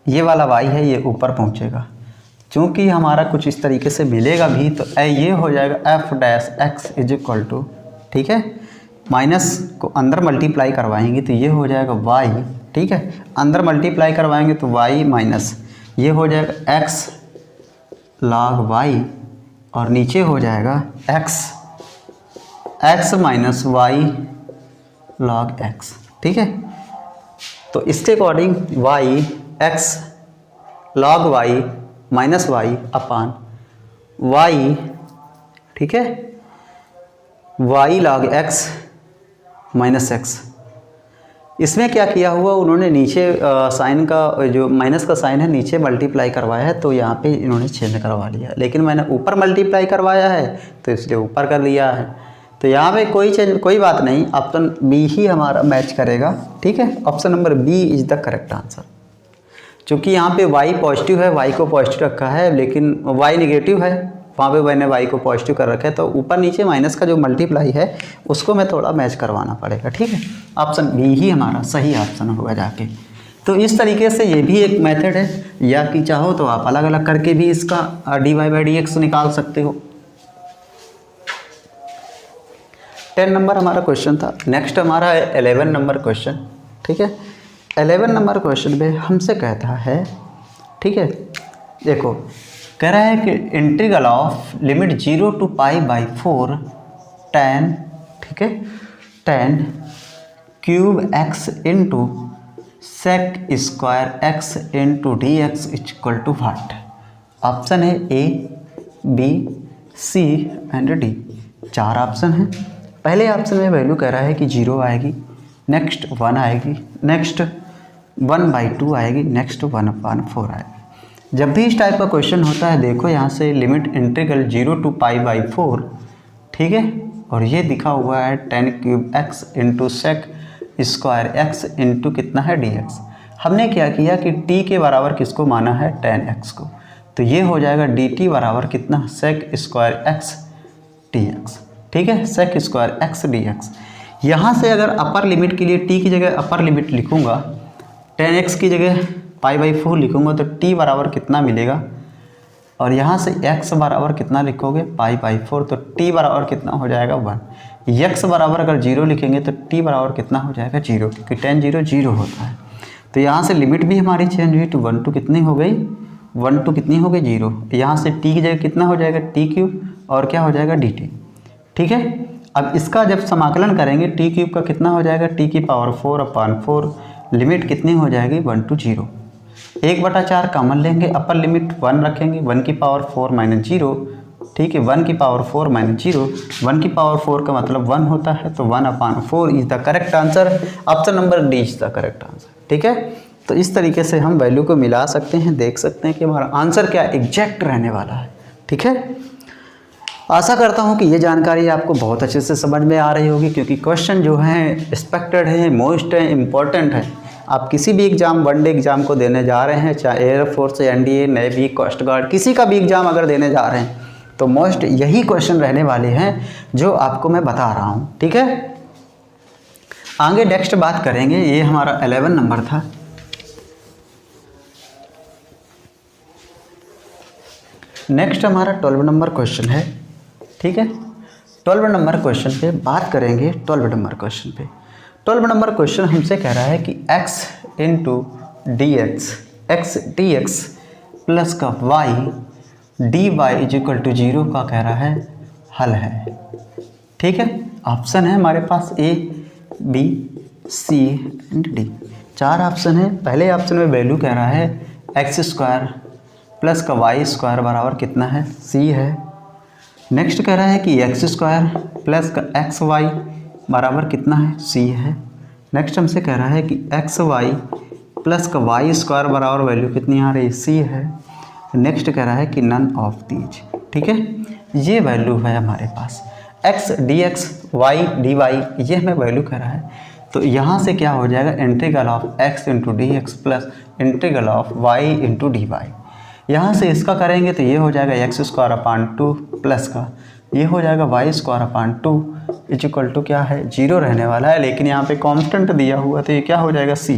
ये वाला y है, ये ऊपर पहुंचेगा। चूँकि हमारा कुछ इस तरीके से मिलेगा भी, तो ये हो जाएगा f dash x is equal to, ठीक है, माइनस को अंदर मल्टीप्लाई करवाएंगे तो ये हो जाएगा y, ठीक है, अंदर मल्टीप्लाई करवाएंगे तो y माइनस ये हो जाएगा x log y, और नीचे हो जाएगा x minus y log x, ठीक है। तो इसके according y x log y minus y अपान y, ठीक है, y log x minus x. इसमें क्या किया हुआ, उन्होंने नीचे साइन का जो माइनस का साइन है नीचे मल्टीप्लाई करवाया है, तो यहाँ पे इन्होंने चेंज करवा लिया, लेकिन मैंने ऊपर मल्टीप्लाई करवाया है तो इसलिए ऊपर कर लिया है। तो यहाँ पे कोई चेंज, कोई बात नहीं, ऑप्शन बी ही हमारा मैच करेगा। ठीक है, option number B is the correct answer. चूँकि यहाँ पे y पॉजिटिव है, y को पॉजिटिव रखा है, लेकिन y नेगेटिव है, वहाँ पे मैंने y को पॉजिटिव कर रखा है, तो ऊपर नीचे माइनस का जो मल्टीप्लाई है उसको मैं थोड़ा मैच करवाना पड़ेगा। ठीक है, ऑप्शन बी ही हमारा सही ऑप्शन होगा जाके। तो इस तरीके से ये भी एक मेथड है, या कि चाहो तो आप अलग अलग करके भी इसका dy/dx निकाल सकते हो। 10 नंबर हमारा क्वेश्चन था। नेक्स्ट हमारा 11 नंबर क्वेश्चन। ठीक है, 11 नंबर क्वेश्चन में हमसे कहता है, ठीक है, देखो कह रहा है कि integral of limit 0 to π/4 tan, ठीक है, tan cube x into sec square x into dx equal to what. Option है A, B, C and D. 4 option है। पहले ऑप्शन में वैल्यू कह रहा है कि 0 आएगी, नेक्स्ट 1 आएगी, नेक्स्ट 1/2 आएगी, नेक्स्ट 1/4 आएगी। जब भी इस टाइप का क्वेश्चन होता है, देखो यहाँ से लिमिट इंटीग्रल 0 to π/4, ठीक है, और ये दिखा हुआ है tan cube x into sec square x into कितना है dx। हमने क्या किया कि t के बराबर किसको माना है, tan x को, तो ये हो जाएगा dt बराबर कितना, sec स्क्वायर x dx। ठीक है, sec स्क्वायर x dx। यहाँ से अगर अपर लिमिट के लिए t की जगह अपर लिमिट लिखूँगा, tan x की जगह π/4 लिखूँगा, तो t बराबर कितना मिलेगा, और यहाँ से x बराबर कितना लिखोगे, π/4, तो t बराबर कितना हो जाएगा 1। x बराबर अगर 0 लिखेंगे तो t बराबर कितना हो जाएगा 0, क्योंकि tan 0 0 होता है। तो यहाँ से लिमिट भी हमारी चेंज हुई, तो 1 to कितनी हो गई, 1 to कितनी हो गई 0। यहाँ से t की जगह कितना हो जाएगा t क्यूब, और क्या हो जाएगा dt। ठीक है, अब इसका जब समाकलन करेंगे t क्यूब का कितना हो जाएगा, t की पावर 4/4, लिमिट कितनी हो जाएगी 1 to 0। 1/4 कॉमन लेंगे, अपर लिमिट 1 रखेंगे, 1 की पावर 4 माइनस 0। ठीक है, 1 की पावर 4 माइनस 0, 1 की पावर 4 का मतलब 1 होता है, तो 1/4 is the correct answer. Option number D is the correct answer. ठीक है, तो इस तरीके से हम वैल्यू को मिला सकते हैं, देख सकते हैं कि हमारा आंसर क्या एग्जैक्ट रहने वाला है। ठीक है, आशा करता हूं कि ये जानकारी आपको बहुत अच्छे से समझ में आ रही होगी, क्योंकि क्वेश्चन जो हैं एक्सपेक्टेड है, मोस्ट है, इम्पॉर्टेंट है। आप किसी भी एग्ज़ाम, वनडे एग्ज़ाम को देने जा रहे हैं, चाहे air force, NDA, navy, coast guard, किसी का भी एग्ज़ाम अगर देने जा रहे हैं, तो मोस्ट यही क्वेश्चन रहने वाले हैं जो आपको मैं बता रहा हूँ। ठीक है, आगे नेक्स्ट बात करेंगे। ये हमारा 11 नंबर था। नेक्स्ट हमारा 12 नंबर क्वेश्चन है। ठीक है, 12 नंबर क्वेश्चन पे बात करेंगे। 12 नंबर क्वेश्चन पे 12 नंबर क्वेश्चन हमसे कह रहा है कि x into D X dx plus का y dy is equal to 0 का कह रहा है हल है। ठीक है, ऑप्शन है हमारे पास A, B, C and D. 4 option है। पहले ऑप्शन में वैल्यू कह रहा है एक्स स्क्वायर प्लस का वाई स्क्वायर बराबर कितना है, सी है। नेक्स्ट कह रहा है कि एक्स स्क्वायर प्लस का एक्स वाई बराबर कितना है, सी है। नेक्स्ट हमसे कह रहा है कि एक्स वाई प्लस का वाई स्क्वायर बराबर वैल्यू कितनी आ रही है, सी है। नेक्स्ट कह रहा है कि नन ऑफ दीज। ठीक है, ये वैल्यू है हमारे पास, X D X, Y D Y, ये हमें वैल्यू कह रहा है। तो यहाँ से क्या हो जाएगा, integral of X into D X plus integral of Y into D Y. यहाँ से इसका करेंगे तो ये हो जाएगा एक्स स्क्वायर अपान 2 प्लस का ये हो जाएगा Y square upon 2 is equal to क्या है, 0 रहने वाला है, लेकिन यहाँ पे कांस्टेंट दिया हुआ तो ये क्या हो जाएगा, सी।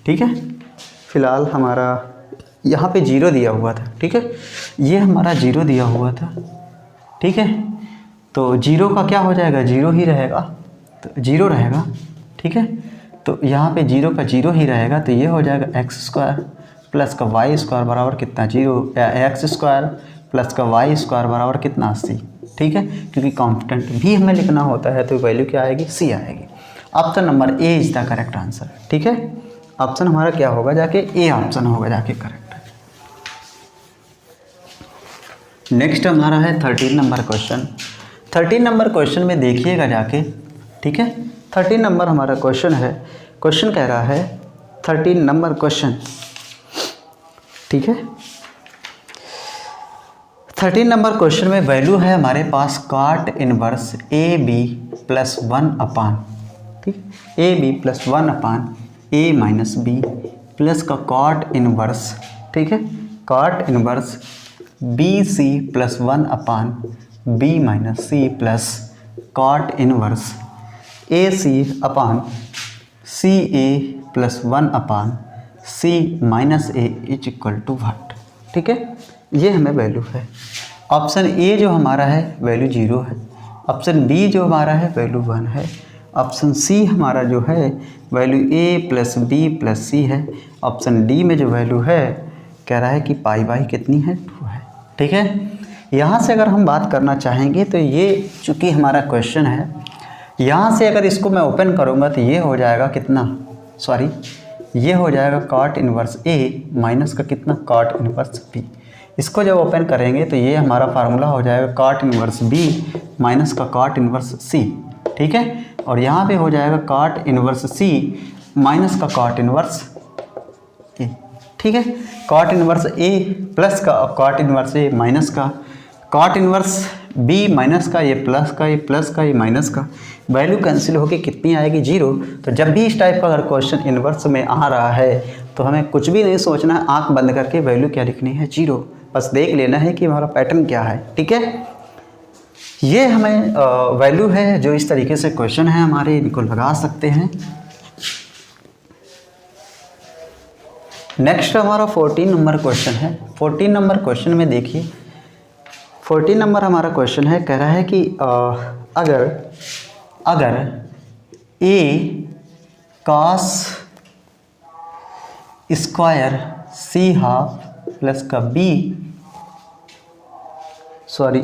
ठीक है, फिलहाल हमारा यहाँ पे 0 दिया हुआ था। ठीक है, ये हमारा 0 दिया हुआ था। ठीक है, तो 0 का क्या हो जाएगा, 0 ही रहेगा, तो 0 रहेगा। ठीक है, तो यहाँ पे 0 का 0 ही रहेगा, तो ये हो जाएगा एक्स स्क्वायर प्लस का वाई स्क्वायर बराबर कितना, 0, एक्स स्क्वायर प्लस का वाई स्क्वायर बराबर कितना, सी। ठीक है, क्योंकि कांस्टेंट भी हमें लिखना होता है तो वैल्यू क्या आएगी, सी आएगी। Option number A is the correct answer. ठीक है, ऑप्शन हमारा क्या होगा जाके, ए ऑप्शन होगा जाके करेक्ट। नेक्स्ट हमारा है 13 नंबर क्वेश्चन। 13 नंबर क्वेश्चन में देखिएगा जाके, ठीक है। 13 नंबर हमारा क्वेश्चन है, क्वेश्चन कह रहा है 13 नंबर क्वेश्चन, ठीक है। 13 नंबर क्वेश्चन में वैल्यू है हमारे पास cot inverse A B plus 1 upon, ठीक, A B plus 1 upon A minus B plus का कॉट इनवर्स, ठीक है, cot inverse B C plus 1 upon B minus C plus cot inverse A C upon C A plus 1 upon C minus A is equal to what, ठीक है। ये हमें value है। Option ए जो हमारा है वैल्यू 0 है, ऑप्शन बी जो हमारा है वैल्यू 1 है, ऑप्शन सी हमारा जो है वैल्यू ए प्लस बी प्लस सी है, ऑप्शन डी में जो वैल्यू है कह रहा है कि पाई बाई कितनी है 2 है, ठीक है। यहाँ से अगर हम बात करना चाहेंगे तो ये चूँकि हमारा क्वेश्चन है, यहाँ से अगर इसको मैं ओपन करूँगा तो ये हो जाएगा कितना, सॉरी ये हो जाएगा कॉट इनवर्स ए माइनस का कितना कॉट इनवर्स बी। इसको जब ओपन करेंगे तो ये हमारा फार्मूला हो जाएगा कॉट इनवर्स बी माइनस का कॉट इनवर्स सी, ठीक है। और यहाँ पे हो जाएगा कॉट इनवर्स सी माइनस का कॉट इनवर्स ए, ठीक है। कॉट इनवर्स ए प्लस का कॉट इनवर्स ए माइनस का कॉट इनवर्स बी माइनस का ये प्लस का, ये प्लस का, ये माइनस का, वैल्यू कैंसिल होके कितनी आएगी 0। तो जब भी इस टाइप का अगर क्वेश्चन इनवर्स में आ रहा है तो हमें कुछ भी नहीं सोचना है, आंख बंद करके वैल्यू क्या लिखनी है 0, बस देख लेना है कि हमारा पैटर्न क्या है, ठीक है। ये हमें वैल्यू है जो इस तरीके से क्वेश्चन है हमारे, इनको लगा सकते हैं। नेक्स्ट हमारा 14 नंबर क्वेश्चन है। 14 नंबर क्वेश्चन में देखिए, 14 नंबर हमारा क्वेश्चन है, कह रहा है कि अगर A cos square C half plus का बी, सॉरी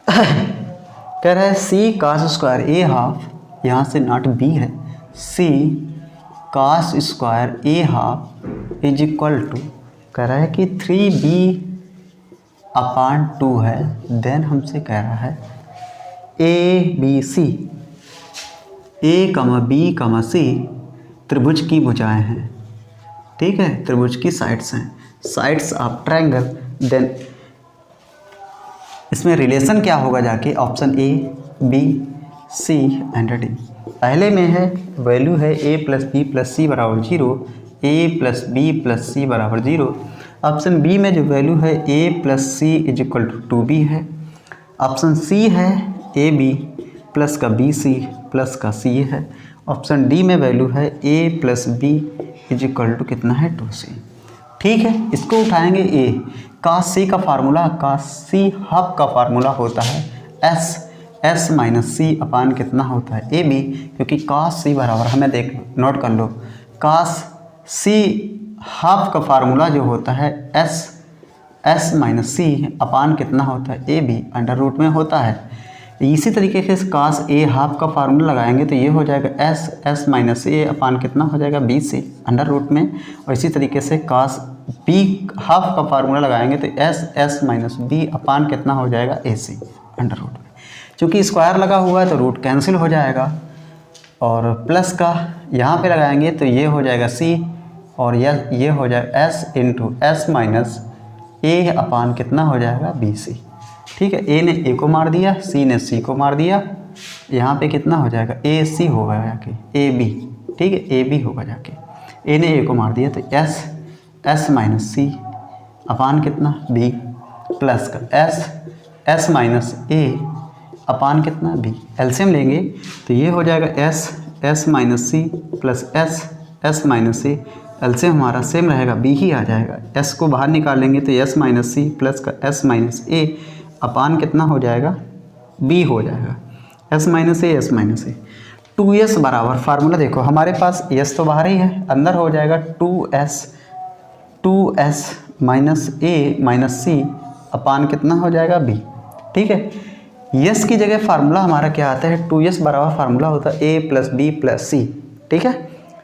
कह रहा है C cos square A half, यहाँ से नॉट बी है, C cos square A half is equal to, कह रहा है कि 3b अपान 2 है। देन हमसे कह रहा है ए बी सी, ए कमा बी कमा सी त्रिभुज की भुजाएं हैं, ठीक है, त्रिभुज की साइड्स हैं, साइड्स ऑफ ट्रायंगल। देन इसमें रिलेशन क्या होगा जाके, option A B C and D. पहले में है वैल्यू है A plus B plus C बराबर 0, A plus B plus C बराबर 0। ऑप्शन बी में जो वैल्यू है A plus C is equal to 2b है। ऑप्शन सी है ए बी प्लस का बी सी प्लस का सी है। ऑप्शन डी में वैल्यू है A plus B is equal to कितना है 2c, ठीक है। इसको उठाएंगे ए, कास सी का फार्मूला, कास सी हाफ का फार्मूला होता है एस माइनस सी अपान कितना होता है ए बी, क्योंकि कास सी बराबर हमें देख नोट कर लो, कास सी हाफ का फार्मूला जो होता है एस माइनस सी अपान कितना होता है ए बी, अंडर रूट में होता है। इसी तरीके से कास ए हाफ का फार्मूला लगाएंगे तो ये हो जाएगा एस माइनस ए अपान कितना हो जाएगा बी सी अंडर रूट में। और इसी तरीके से कास बी हाफ का फार्मूला लगाएंगे तो एस माइनस बी अपान कितना हो जाएगा ए सी अंडर रूट में। चूँकि स्क्वायर लगा हुआ है तो रूट कैंसिल हो जाएगा, और प्लस का यहाँ पे लगाएंगे तो ये हो जाएगा सी, और ये हो जाएगा S into S minus A upon कितना हो जाएगा बी सी, ठीक है। ए ने ए को मार दिया, सी ने सी को मार दिया, यहाँ पे कितना हो जाएगा ए सी होगा जाके ए बी, ठीक है, ए बी होगा जाके, ए ने ए को मार दिया तो एस माइनस सी अपान कितना बी प्लस का एस माइनस ए अपान कितना बी। एलसीएम लेंगे तो ये हो जाएगा S minus C plus S minus A, LCM हमारा सेम रहेगा बी ही आ जाएगा। एस को बाहर निकालेंगे तो एस माइनस सी प्लस का एस माइनस ए अपान कितना हो जाएगा बी हो जाएगा, एस माइनस ए 2s बराबर फार्मूला देखो हमारे पास एस तो बाहर ही है, अंदर हो जाएगा 2s माइनस ए माइनस सी अपान कितना हो जाएगा बी, ठीक है। यस की जगह फार्मूला हमारा क्या आता है 2s बराबर फार्मूला होता है A plus B plus C, ठीक है,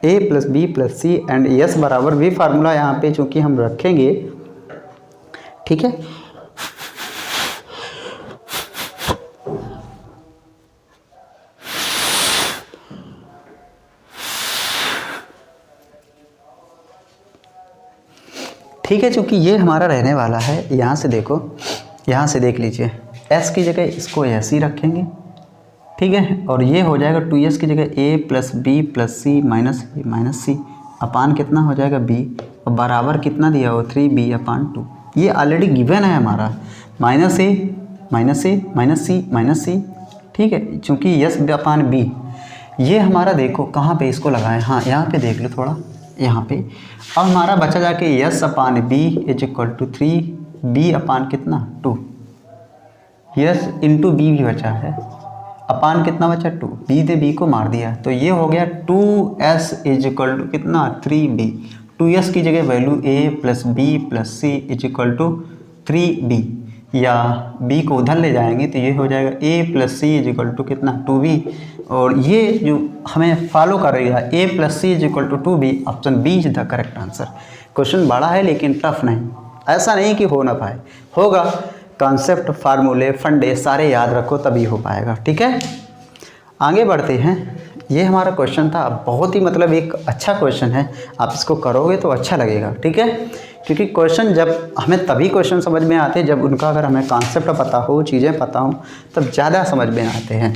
A plus B plus C and S बराबर भी फार्मूला यहाँ पे चूँकि हम रखेंगे, ठीक है। ठीक है, चूँकि ये हमारा रहने वाला है, यहाँ से देखो, यहाँ से देख लीजिए, s की जगह इसको ऐसे ही रखेंगे, ठीक है, और ये हो जाएगा 2s की जगह a plus B plus C minus C upon कितना हो जाएगा b, और बराबर कितना दिया हो 3b अपान 2। ये ऑलरेडी गिवन है हमारा, माइनस ए माइनस सी माइनस सी, ठीक है, चूँकि यस अपान बी। ये हमारा देखो कहाँ पे इसको लगाएं, हाँ यहाँ पे देख लो थोड़ा, यहाँ पे। अब हमारा बचा जाके S upon B is equal to 3b upon कितना 2, यस इंटू बी भी बचा है, अपान कितना बचा 2, बी दे बी को मार दिया, तो ये हो गया 2s इज इक्वल टू कितना 3b। 2s की जगह value a plus B plus C is equal to 3b, या b को उधर ले जाएंगे तो ये हो जाएगा a plus C is equal to कितना 2b, और ये जो हमें फॉलो करेगा a plus C is equal to 2b, option B is the correct answer. Question बड़ा है लेकिन टफ नहीं, ऐसा नहीं कि हो ना पाए, होगा। कॉन्सेप्ट, फार्मूले, फंडे सारे याद रखो तभी हो पाएगा, ठीक है। आगे बढ़ते हैं। ये हमारा क्वेश्चन था, बहुत ही मतलब एक अच्छा क्वेश्चन है, आप इसको करोगे तो अच्छा लगेगा, ठीक है। क्योंकि क्वेश्चन जब हमें तभी क्वेश्चन समझ में आते हैं जब उनका अगर हमें कॉन्सेप्ट पता हो, चीज़ें पता हो, तब ज़्यादा समझ में आते हैं।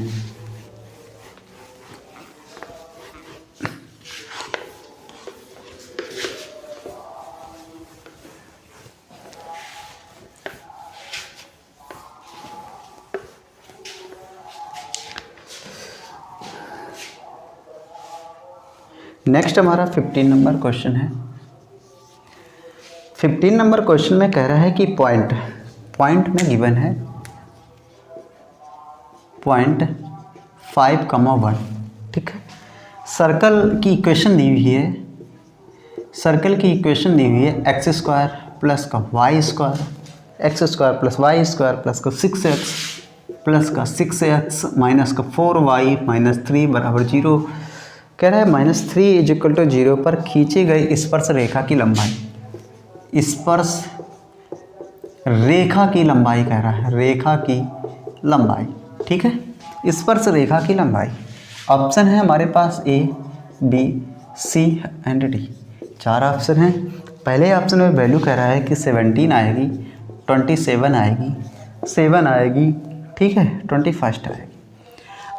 नेक्स्ट हमारा 15 नंबर क्वेश्चन है। 15 नंबर क्वेश्चन में कह रहा है कि पॉइंट में गिवन है 0.5, 1, ठीक है। सर्कल की इक्वेशन दी हुई है, एक्स स्क्वायर प्लस का Y square, X square plus Y square plus का 6x प्लस का 6x माइनस का 4y माइनस 3 बराबर 0। कह रहा है -3 इज इक्वल टू 0 पर खींची गई स्पर्श रेखा की लंबाई, स्पर्श रेखा की लंबाई कह रहा है, रेखा की लंबाई, ठीक है, स्पर्श रेखा की लंबाई। ऑप्शन है हमारे पास A, B, C and D, 4 option हैं। पहले ऑप्शन में वैल्यू कह रहा है कि 17 आएगी, 27 आएगी, 7 आएगी, ठीक है, 21 आएगी।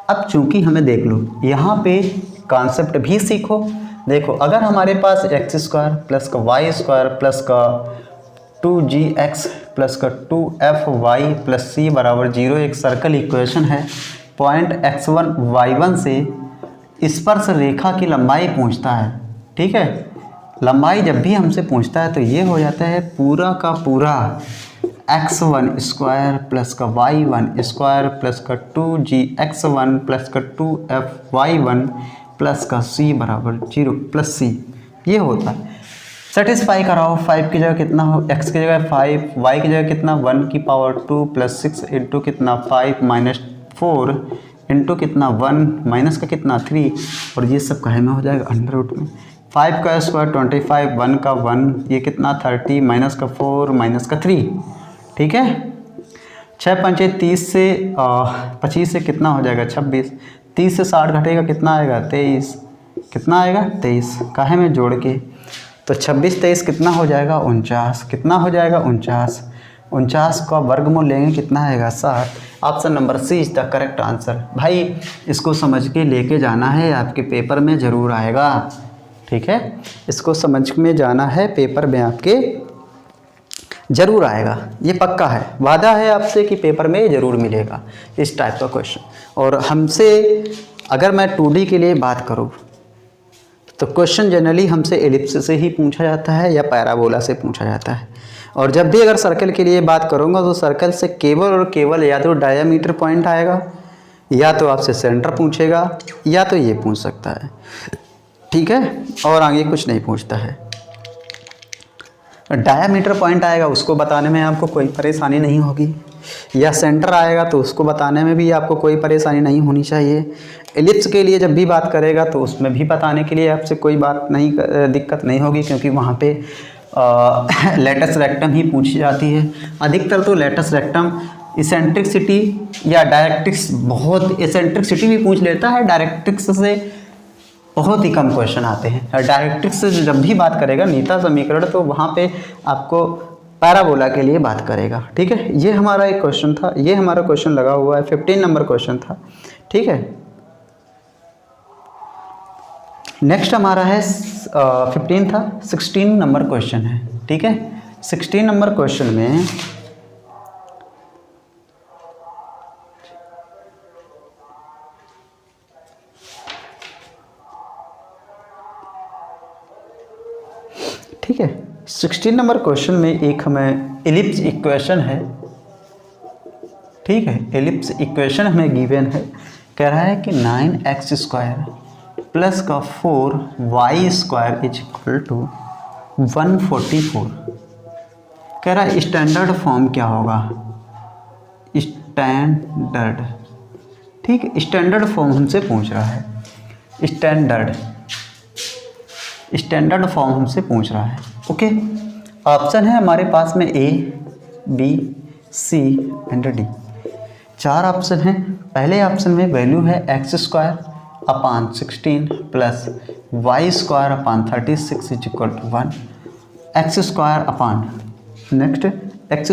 अब चूंकि हमें देख लो यहाँ पे कॉन्सेप्ट भी सीखो। देखो अगर हमारे पास एक्स स्क्वायर प्लस का वाई स्क्वायर प्लस का 2gx प्लस का 2fy प्लस c बराबर 0 एक सर्कल इक्वेशन है, पॉइंट x1 y1 से स्पर्श रेखा की लंबाई पूछता है, ठीक है। लंबाई जब भी हमसे पूछता है तो ये हो जाता है पूरा का पूरा x1 स्क्वायर प्लस का y1 स्क्वायर प्लस का 2gx1 प्लस का 2fy1 प्लस का c बराबर 0 प्लस c, ये होता है। सेटिस्फाई कराओ, 5 की जगह कितना हो, x की जगह 5, y की जगह कितना 1 की पावर 2 प्लस 6 इंटू कितना 5 माइनस 4 इंटू कितना 1 माइनस का कितना 3, और ये सब कहे में हो जाएगा अंडर रूट में। 5 का स्क्वायर 25, 1 का 1, ये कितना 30 माइनस का 4 माइनस का 3, ठीक है। 6 पंचे 30 से 25 से कितना हो जाएगा 26, 30 से 60 घटेगा कितना आएगा 23, कितना आएगा 23, काहे में जोड़ के, तो 26 23 कितना हो जाएगा 49, कितना हो जाएगा 49 का वर्गमूल लेंगे कितना आएगा 60। Option number C is the correct answer. भाई इसको समझ के लेके जाना है, आपके पेपर में ज़रूर आएगा, ठीक है, इसको समझ में जाना है, पेपर में आपके ज़रूर आएगा, ये पक्का है, वादा है आपसे कि पेपर में ज़रूर मिलेगा इस टाइप का क्वेश्चन। और हमसे अगर मैं 2D के लिए बात करूँ तो क्वेश्चन जनरली हमसे एलिप्स से ही पूछा जाता है या पैराबोला से पूछा जाता है, और जब भी अगर सर्कल के लिए बात करूँगा तो सर्कल से केवल और केवल या तो डायमीटर पॉइंट आएगा, या तो आपसे सेंटर पूछेगा, या तो ये पूछ सकता है, ठीक है, और आगे कुछ नहीं पूछता है। डायमीटर पॉइंट आएगा उसको बताने में आपको कोई परेशानी नहीं होगी, या सेंटर आएगा तो उसको बताने में भी आपको कोई परेशानी नहीं होनी चाहिए। एलिप्स के लिए जब भी बात करेगा तो उसमें भी बताने के लिए आपसे कोई दिक्कत नहीं होगी, क्योंकि वहाँ पे लेटस रेक्टम ही पूछी जाती है अधिकतर। तो लेटस रेक्टम, इसेंट्रिसिटी या डायरेक्ट्रिक्स, बहुत इसेंट्रिसिटी भी पूछ लेता है, डायरेक्ट्रिक्स से बहुत ही कम क्वेश्चन आते हैं। डायरेक्ट्रिक्स से जब भी बात करेगा नीता समीकरण तो वहाँ पे आपको पैराबोला के लिए बात करेगा। ठीक है, ये हमारा एक क्वेश्चन था, ये हमारा क्वेश्चन लगा हुआ है, 15 नंबर क्वेश्चन था। ठीक है, नेक्स्ट हमारा है 15 था, 16 नंबर क्वेश्चन है। ठीक है, 16 नंबर क्वेश्चन में ठीक है, 16 नंबर क्वेश्चन में एक हमें एलिप्स इक्वेशन है। ठीक है, एलिप्स इक्वेशन हमें गिवन है, कह रहा है कि 9x² प्लस का 4y² इज इक्वल टू 144। कह रहा है स्टैंडर्ड फॉर्म क्या होगा, स्टैंडर्ड। ठीक है, स्टैंडर्ड फॉर्म हमसे पूछ रहा है, स्टैंडर्ड फॉर्म हमसे पूछ रहा है। ओके, ऑप्शन है हमारे पास में A, B, C and D। 4 option हैं। पहले ऑप्शन में वैल्यू है x² plus y² is equal to 1, x² next x²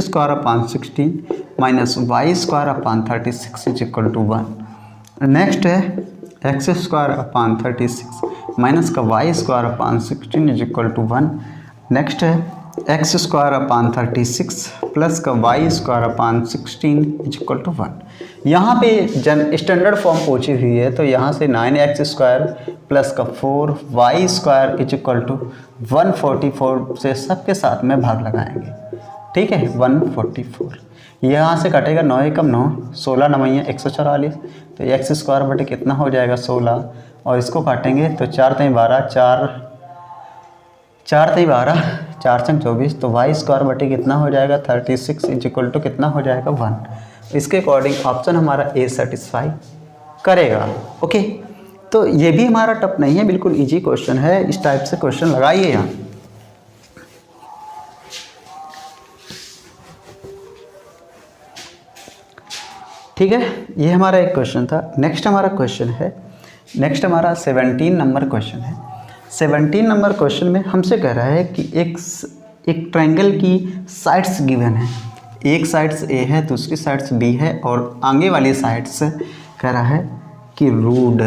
minus y² is equal to 1। Next है x² माइनस का y² is equal to 1। Next है x² प्लस का y² is equal to 1। यहाँ पे स्टैंडर्ड फॉर्म पूछी हुई है, तो यहाँ से 9x² प्लस का 4y² इज इक्वल टू 144 से सबके साथ में भाग लगाएंगे। ठीक है, 144 यहाँ से कटेगा, 9 एकम 9, 16 9 144, तो x² बटे कितना हो जाएगा 16, और इसको काटेंगे तो 4 3 12, 4 3 12, 4 6 24, तो y² बटे कितना हो जाएगा 36 इज इक्वल टू कितना हो जाएगा 1। इसके अकॉर्डिंग ऑप्शन हमारा ए सेटिस्फाई करेगा। ओके, तो ये भी हमारा टफ नहीं है, बिल्कुल इजी क्वेश्चन है। इस टाइप से क्वेश्चन लगाइए यहाँ। ठीक है, ये हमारा एक क्वेश्चन था। नेक्स्ट हमारा क्वेश्चन है, नेक्स्ट हमारा 17 नंबर क्वेश्चन है। 17 नंबर क्वेश्चन में हमसे कह रहा है कि एक ट्रायंगल की साइड्स गिवन है, एक साइड्स ए है, दूसरी साइड्स बी है, और आगे वाली साइड्स कह रहा है कि रूट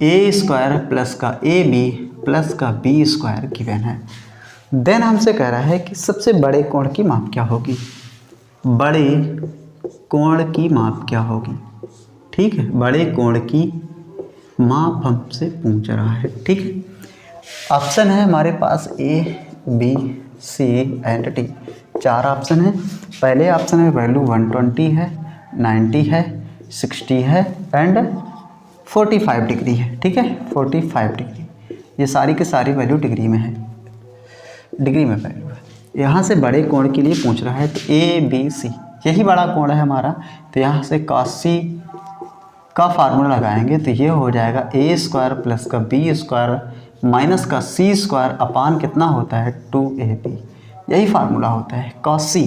a² प्लस का ab प्लस का b² गिवन है। देन हमसे कह रहा है कि सबसे बड़े कोण की माप क्या होगी, बड़े कोण की माप क्या होगी। ठीक है, बड़े कोण की माप हमसे पूछ रहा है। ठीक है, ऑप्शन है हमारे पास A, B, C and D। 4 option है। पहले ऑप्शन में वैल्यू 120 है, 90 है, 60 है एंड 45 डिग्री है। ठीक है, 45 डिग्री, ये सारी की सारी वैल्यू डिग्री में है, डिग्री में वैल्यू है। यहाँ से बड़े कोण के लिए पूछ रहा है, तो A, B, C यही बड़ा कोण है हमारा, तो यहाँ से cos C का फार्मूला लगाएंगे, तो ये हो जाएगा a² प्लस का b² माइनस का c² अपान कितना होता है 2ab, यही फार्मूला होता है cos C।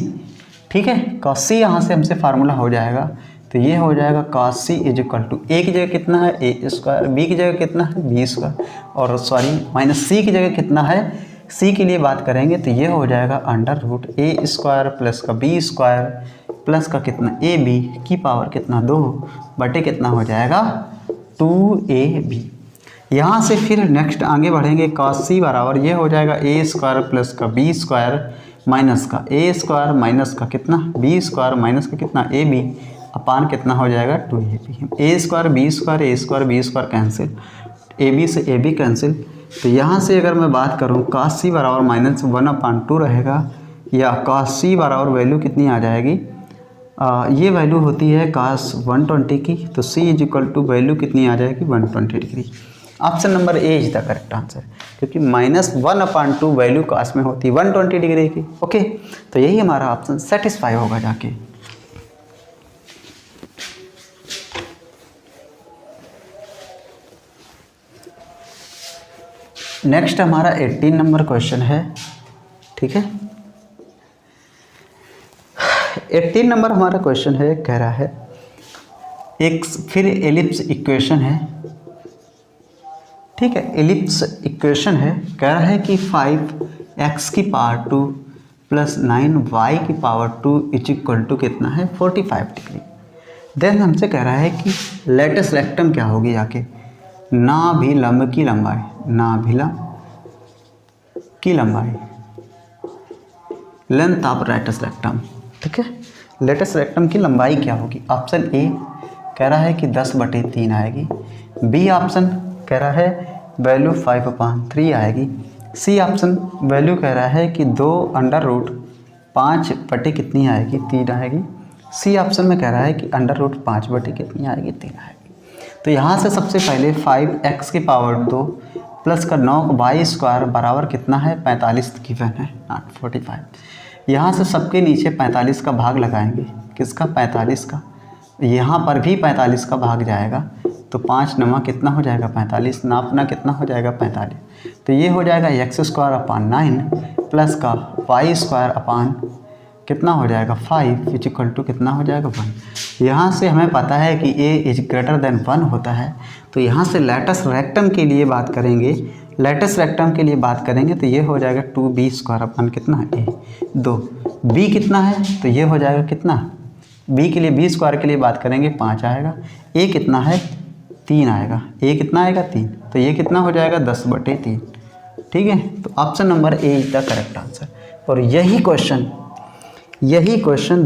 ठीक है, cos C यहाँ से हमसे फार्मूला हो जाएगा, तो ये हो जाएगा cos C is equal to a की जगह कितना है a², b की जगह कितना है b², और सॉरी माइनस c की जगह कितना है, c के लिए बात करेंगे तो ये हो जाएगा √a² प्लस का b² प्लस का कितना ab की पावर कितना 2 बटे कितना हो जाएगा 2ab। यहाँ से फिर नेक्स्ट आगे बढ़ेंगे, cos C बराबर ये हो जाएगा a² प्लस का b² माइनस का a² माइनस का कितना b² माइनस का कितना ab अपान कितना हो जाएगा 2ab। a² b² cancel, ab से ab कैंसिल, तो यहाँ से अगर मैं बात करूँ cos C बराबर -1/2 रहेगा, या cos C बराबर वैल्यू कितनी आ जाएगी, ये वैल्यू होती है cos 120 की, तो C is equal to value कितनी आ जाएगी 120 degree. Option number A is the correct answer, क्योंकि -1/2 वैल्यू cos में होती है 120 डिग्री की। ओके, तो यही हमारा ऑप्शन सेटिस्फाई होगा जाके। नेक्स्ट हमारा 18 नंबर क्वेश्चन है। ठीक है, 18 नंबर हमारा क्वेश्चन है, कह रहा है एक फिर एलिप्स इक्वेशन है, ठीक है, एलिप्स इक्वेशन है, कह रहा है कि 5x की पावर 2 प्लस 9y की पावर 2 इज इक्वल टू कितना है 45 डिग्री। देन हमसे कह रहा है कि लेटेस्ट रेक्टम क्या होगी आके, नाभिलंब की लंबाई, नाभिलंब की लंबाई, लेंथ ऑफ लेटेस्ट रेक्टम। ठीक है, लेटेस्ट रेक्टम की लंबाई क्या होगी। ऑप्शन ए कह रहा है कि 10/3 आएगी, बी ऑप्शन कह रहा है वैल्यू 5/3 आएगी, सी ऑप्शन वैल्यू कह रहा है कि 2√5 कितनी आएगी 3 आएगी, सी ऑप्शन में कह रहा है कि √5 कितनी आएगी 3 आएगी। तो यहाँ से सबसे पहले 5x की पावर 2 प्लस का 9y² बराबर कितना है 45 गिवन है, नॉट 45। यहाँ से सबके नीचे 45 का भाग लगाएंगे, किसका 45 का, यहाँ पर भी 45 का भाग जाएगा, तो 5 नमा कितना हो जाएगा 45, नापना कितना हो जाएगा 45, तो ये हो जाएगा x² 9 प्लस का y² कितना हो जाएगा 5 इज इक्वल टू कितना हो जाएगा 1। यहाँ से हमें पता है कि a इज ग्रेटर देन 1 होता है, तो यहाँ से लेटेस्ट रेक्टम के लिए बात करेंगे, लेटेस्ट रेक्टम के लिए बात करेंगे तो ये हो जाएगा 2b² कितना है a 2, b कितना है तो ये हो जाएगा कितना, b के लिए b² के लिए बात करेंगे 5 आएगा, a कितना है 3 आएगा, a कितना आएगा 3, तो ये कितना हो जाएगा 10/3। ठीक है, तो option number A is the correct answer. और यही क्वेश्चन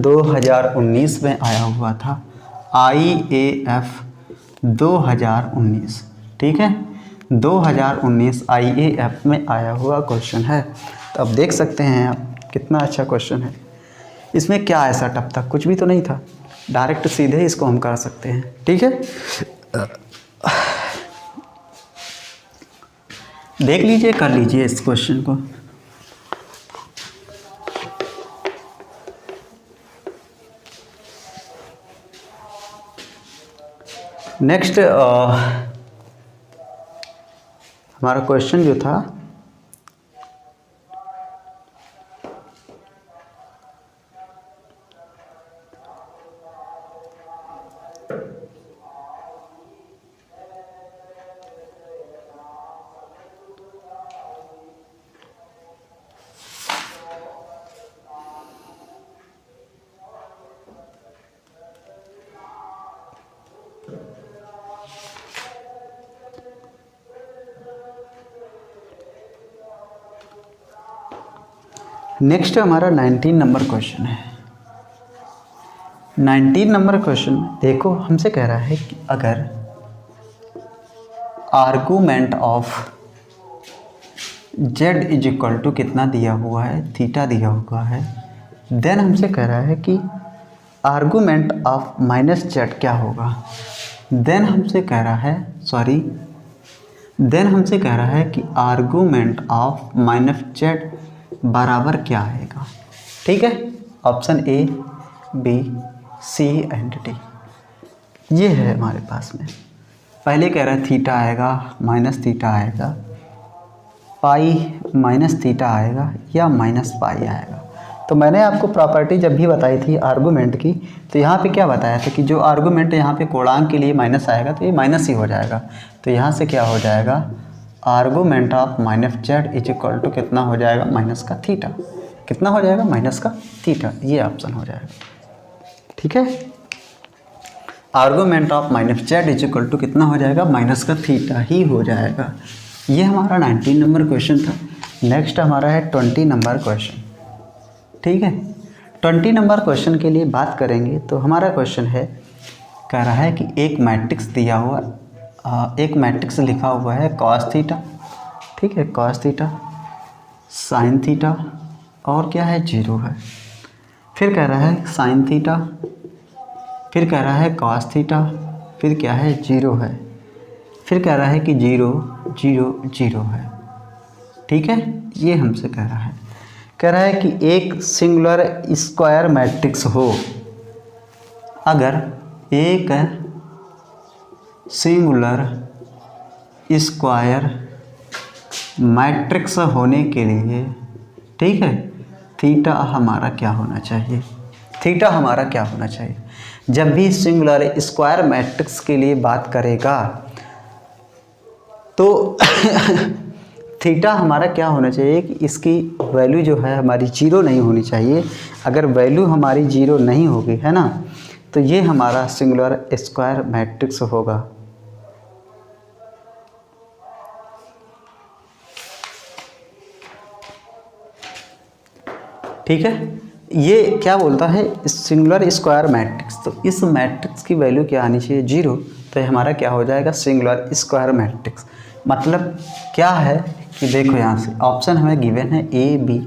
2019 में आया हुआ था, IAF 2019। ठीक है, 2019 IAF में आया हुआ क्वेश्चन है। तो अब देख सकते हैं आप कितना अच्छा क्वेश्चन है, इसमें क्या ऐसा टफ था, कुछ भी तो नहीं था, डायरेक्ट सीधे इसको हम कर सकते हैं। ठीक है, देख लीजिए, कर लीजिए इस क्वेश्चन को। नेक्स्ट हमारा क्वेश्चन जो था नेक्स्ट हमारा 19 नंबर क्वेश्चन है। 19 नंबर क्वेश्चन देखो, हमसे कह रहा है कि अगर argument of z is equal to कितना दिया हुआ है, थीटा दिया हुआ है, देन हमसे कह रहा है कि आर्गूमेंट ऑफ -z क्या होगा। देन हमसे कह रहा है कि आर्गूमेंट ऑफ -z बराबर क्या आएगा। ठीक है, option A, B, C and D ये है हमारे पास में। पहले कह रहा है थीटा आएगा, माइनस थीटा आएगा, पाई माइनस थीटा आएगा या माइनस पाई आएगा। तो मैंने आपको प्रॉपर्टी जब भी बताई थी आर्गूमेंट की, तो यहाँ पे क्या बताया था कि जो आर्गूमेंट यहाँ पे कोणांक के लिए माइनस आएगा तो ये माइनस ही हो जाएगा। तो यहाँ से क्या हो जाएगा, argument of -z is equal to कितना हो जाएगा माइनस का थीटा, कितना हो जाएगा माइनस का थीटा, ये ऑप्शन हो जाएगा। ठीक है, argument of -z is equal to कितना हो जाएगा माइनस का थीटा ही हो जाएगा। ये हमारा 19 नंबर क्वेश्चन था। नेक्स्ट हमारा है 20 नंबर क्वेश्चन। ठीक है, 20 नंबर क्वेश्चन के लिए बात करेंगे तो हमारा क्वेश्चन है, कह रहा है कि एक मैट्रिक्स दिया हुआ, एक मैट्रिक्स लिखा हुआ है कॉस थीटा, ठीक है, कॉस थीटा, साइन थीटा और क्या है 0 है। फिर कह रहा है साइन थीटा, फिर कह रहा है कॉस थीटा, फिर क्या है 0 है, फिर कह रहा है कि 0 0 0 है। ठीक है, ये हमसे कह रहा है कि एक सिंगुलर स्क्वायर मैट्रिक्स हो, अगर एक सिंगुलर स्क्वायर मैट्रिक्स होने के लिए, ठीक है, थीटा हमारा क्या होना चाहिए, थीटा हमारा क्या होना चाहिए। जब भी सिंगुलर स्क्वायर मैट्रिक्स के लिए बात करेगा तो थीटा हमारा क्या होना चाहिए कि इसकी वैल्यू जो है हमारी जीरो नहीं होनी चाहिए। अगर वैल्यू हमारी जीरो नहीं होगी, है ना, तो ये हमारा सिंगुलर स्क्वायर मैट्रिक्स होगा। ठीक है, ये क्या बोलता है, सिंगुलर स्क्वायर मैट्रिक्स। तो इस मैट्रिक्स की वैल्यू क्या आनी चाहिए, जीरो। तो हमारा क्या हो जाएगा, सिंगुलर स्क्वायर मैट्रिक्स। मतलब क्या है कि देखो यहाँ से ऑप्शन हमें गिवन है A B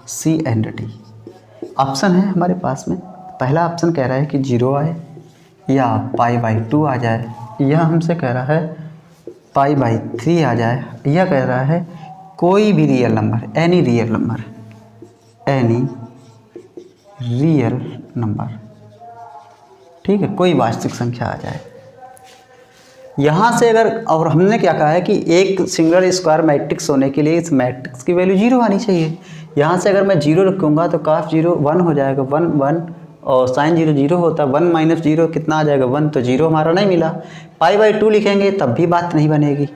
C and D. Option है हमारे पास में, पहला ऑप्शन कह रहा है कि जीरो आए या π/2 आ जाए, यह हमसे कह रहा है π/3 आ जाए, यह कह रहा है कोई भी real number, any real number, any real number. ठीक है, कोई वास्तविक संख्या आ जाए। यहाँ से अगर, और हमने क्या कहा है कि एक सिंगुलर स्क्वायर मैट्रिक्स होने के लिए इस मैट्रिक्स की वैल्यू जीरो आनी चाहिए। यहाँ से अगर मैं जीरो रखूँगा तो काफ जीरो 1 हो जाएगा, 1 1 और साइन जीरो जीरो होता है, 1 माइनस जीरो कितना आ जाएगा 1, तो जीरो हमारा नहीं मिला। π/2 लिखेंगे तब भी बात नहीं बनेगी,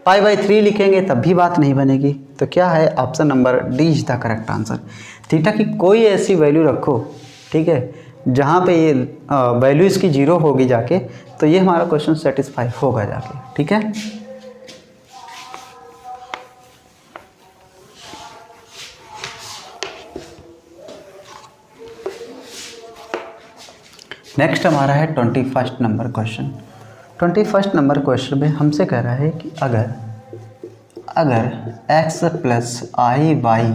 π/3 लिखेंगे तब भी बात नहीं बनेगी। तो क्या है, option number D is the correct answer. Theta की कोई ऐसी वैल्यू रखो, ठीक है, जहाँ पे ये वैल्यू इसकी जीरो होगी जाके, तो ये हमारा क्वेश्चन सेटिस्फाई होगा जाके। ठीक है, नेक्स्ट हमारा है 21 नंबर क्वेश्चन। 21 नंबर क्वेश्चन में हमसे कह रहा है कि अगर x plus I Y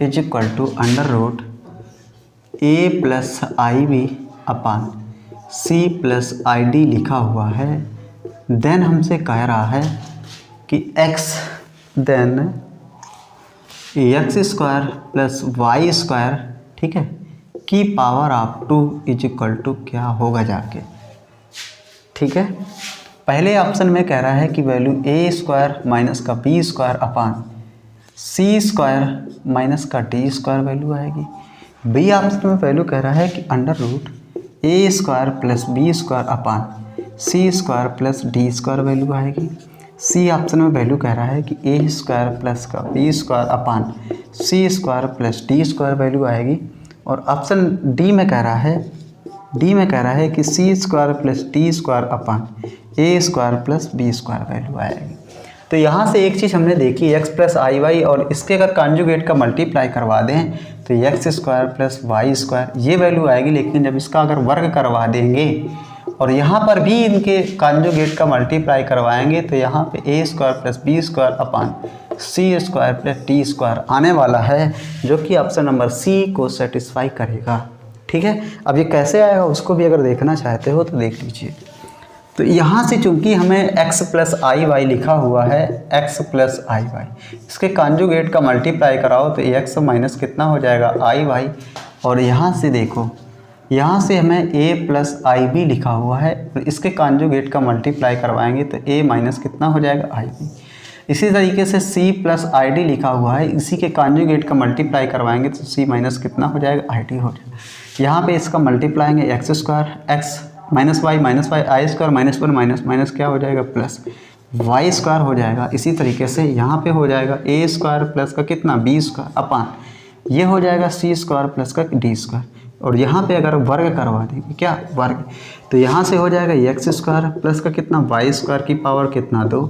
is equal to under root a plus I B upon C plus I D लिखा हुआ है, देन हमसे कह रहा है कि x then X square plus Y square, ठीक है, की power of 2 is equal to क्या होगा जाके। ठीक है, पहले ऑप्शन में कह रहा है कि वैल्यू ए स्क्वायर माइनस का B square upon C square minus का डी स्क्वायर वैल्यू आएगी। बी ऑप्शन में वैल्यू कह रहा है कि under root A square plus B square upon C square plus D square value आएगी। सी ऑप्शन में वैल्यू कह रहा है कि ए स्क्वायर प्लस का B square upon C square plus D square value आएगी। और ऑप्शन डी में कह रहा है कि C square plus D square upon A square plus B square value आएगी। तो यहाँ से एक चीज़ हमने देखी, एक्स प्लस आई वाई, और इसके अगर कॉन्जुगेट का मल्टीप्लाई करवा दें तो X square plus Y square ये वैल्यू आएगी। लेकिन जब इसका अगर वर्ग करवा देंगे और यहाँ पर भी इनके कॉन्जुगेट का मल्टीप्लाई करवाएंगे तो यहाँ पे A square plus B square upon C square plus D square आने वाला है, जो कि ऑप्शन नंबर सी को सेटिस्फाई करेगा। ठीक है, अब ये कैसे आएगा उसको भी अगर देखना चाहते हो तो देख लीजिए। तो यहाँ से चूंकि हमें x प्लस आई वाई लिखा हुआ है, x प्लस आई वाई, इसके कॉन्जुगेट का मल्टीप्लाई कराओ तो x माइनस कितना हो जाएगा आई वाई। और यहाँ से देखो, यहाँ से हमें a प्लस आई बी लिखा हुआ है, और इसके कॉन्जुगेट का मल्टीप्लाई करवाएंगे तो a माइनस कितना हो जाएगा आई बी। इसी तरीके से c प्लस आई डी लिखा हुआ है, इसी के कॉन्जुगेट का मल्टीप्लाई करवाएंगे तो c माइनस कितना हो जाएगा आई डी हो जाएगा। यहाँ पे इसका मल्टीप्लाएंगे X square X minus Y I square minus one minus minus क्या हो जाएगा प्लस वाई स्क्वायर हो जाएगा। इसी तरीके से यहाँ पे हो जाएगा ए स्क्वायर प्लस का कितना बी स्क्वायर अपान ये हो जाएगा सी स्क्वायर प्लस का डी स्क्वायर। और यहाँ पे अगर वर्ग करवा देंगे क्या वर्ग, तो यहाँ से हो जाएगा एक्स स्क्वायर प्लस का कितना वाई स्क्वायर की पावर कितना 2,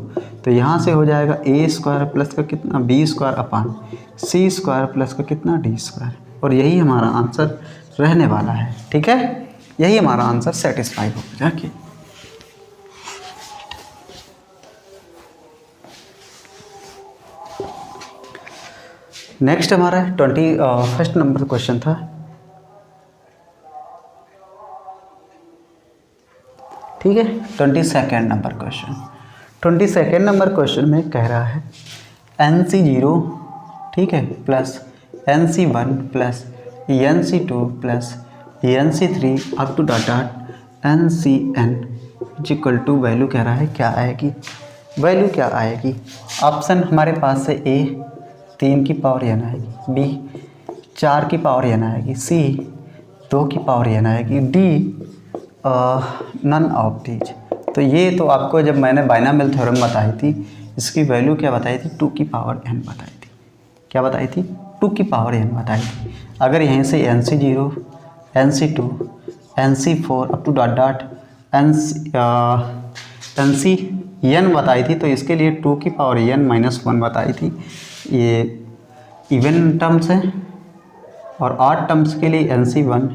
तो यहाँ से हो जाएगा ए स्क्वायर प्लस का कितना B square upon C square plus का कितना डी स्क्वायर। और यही हमारा आंसर रहने वाला है। ठीक है, यही हमारा आंसर सेटिस्फाई होगा जाके। नेक्स्ट हमारा 21 नंबर क्वेश्चन था। ठीक है, 22 नंबर क्वेश्चन। 22 नंबर क्वेश्चन में कह रहा है NC0, ठीक है, plus NC1 plus NC2 plus NC3 up to NCN equal to value कह रहा है क्या आएगी, वैल्यू क्या आएगी। ऑप्शन हमारे पास से A 3 की पावर n आएगी, B 4 की पावर n आएगी, C 2 की पावर n आएगी, D नन ऑफ दीज। तो ये तो आपको जब मैंने बाइनोमियल थ्योरम बताई थी इसकी वैल्यू क्या बताई थी, 2 की पावर n बताई थी। क्या बताई थी, 2 की पावर n बताई थी। अगर यहीं से NC0, NC2, NC4 up to dot dot NCn बताई थी, तो इसके लिए 2 की पावर n-1 बताई थी। ये इवन टर्म्स है। और ऑड टर्म्स के लिए NC1,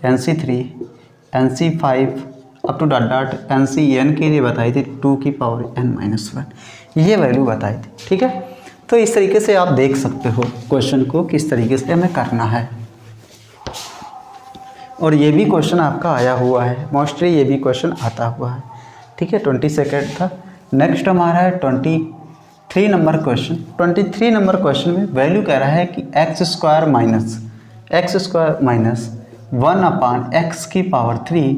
NC3, NC5 up to dot dot NCn के लिए बताई थी 2 की पावर n-1, ये वैल्यू बताई थी। ठीक है, तो इस तरीके से आप देख सकते हो क्वेश्चन को किस तरीके से हमें करना है। और ये भी क्वेश्चन आपका आया हुआ है, मोस्टली ये भी क्वेश्चन आता हुआ है। ठीक है, 22 था। नेक्स्ट हमारा है 23 नंबर क्वेश्चन। 23 नंबर क्वेश्चन में वैल्यू कह रहा है कि x² माइनस 1/x की पावर 3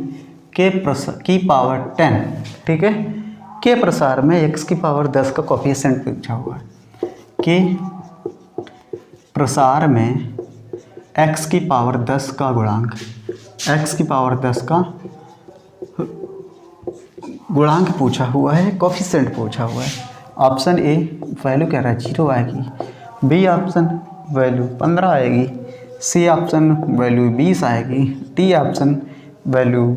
की पावर 10। ठीक है, के प्रसार में x की पावर 10 का कोफिशिएंट पूछा हुआ है। के प्रसार में x की पावर 10 का गुणांक, x की पावर 10 का गुणांक पूछा हुआ है, कोफिशिएंट पूछा हुआ है। ऑप्शन ए वैल्यू कह रहा है 0 आएगी, बी ऑप्शन वैल्यू 15 आएगी, सी ऑप्शन वैल्यू 20 आएगी, डी ऑप्शन वैल्यू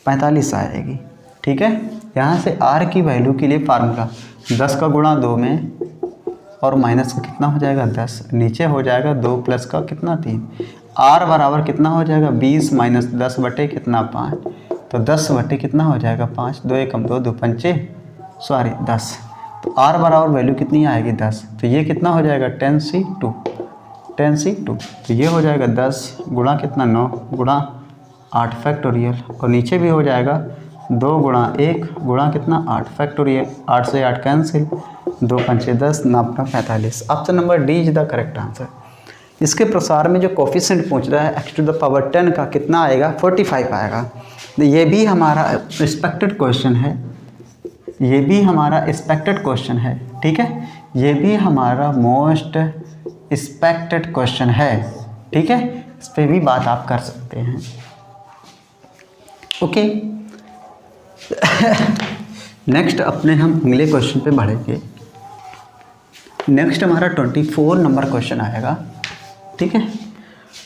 45 आएगी। ठीक है, यहाँ से आर की वैल्यू के लिए फार्मूला 10 का गुणा 2 में और माइनस का कितना हो जाएगा 10, नीचे हो जाएगा 2 प्लस का कितना 3, आर बराबर कितना हो जाएगा 20 माइनस 10 बटे कितना 5, तो 10 बटे कितना हो जाएगा 5, 2 एकम 2, 2 पंचे 10। तो आर बराबर वैल्यू कितनी आएगी 10, तो ये कितना हो जाएगा 10C2, 10C2। तो ये हो जाएगा 10 गुणा कितना 9 गुणा 8 फैक्टोरियल, और नीचे भी हो जाएगा 2 गुणा 1 गुणा कितना 8 फैक्टोरियल, 8 से 8 कैंसिल, 2 पंचे 10, नापना 45। Option number D is the correct answer. इसके प्रसार में जो कोफिशिएंट पूछ रहा है x टू द पावर 10 का कितना आएगा, 45 आएगा। ये भी हमारा एक्सपेक्टेड क्वेश्चन है, ये भी हमारा एक्सपेक्टेड क्वेश्चन है। ठीक है, ये भी हमारा मोस्ट एक्सपेक्टेड क्वेश्चन है। ठीक है, इस पर भी बात आप कर सकते हैं। ओके, नेक्स्ट अपने हम अगले क्वेश्चन पे बढ़ेंगे। नेक्स्ट हमारा 24 नंबर क्वेश्चन आएगा। ठीक है,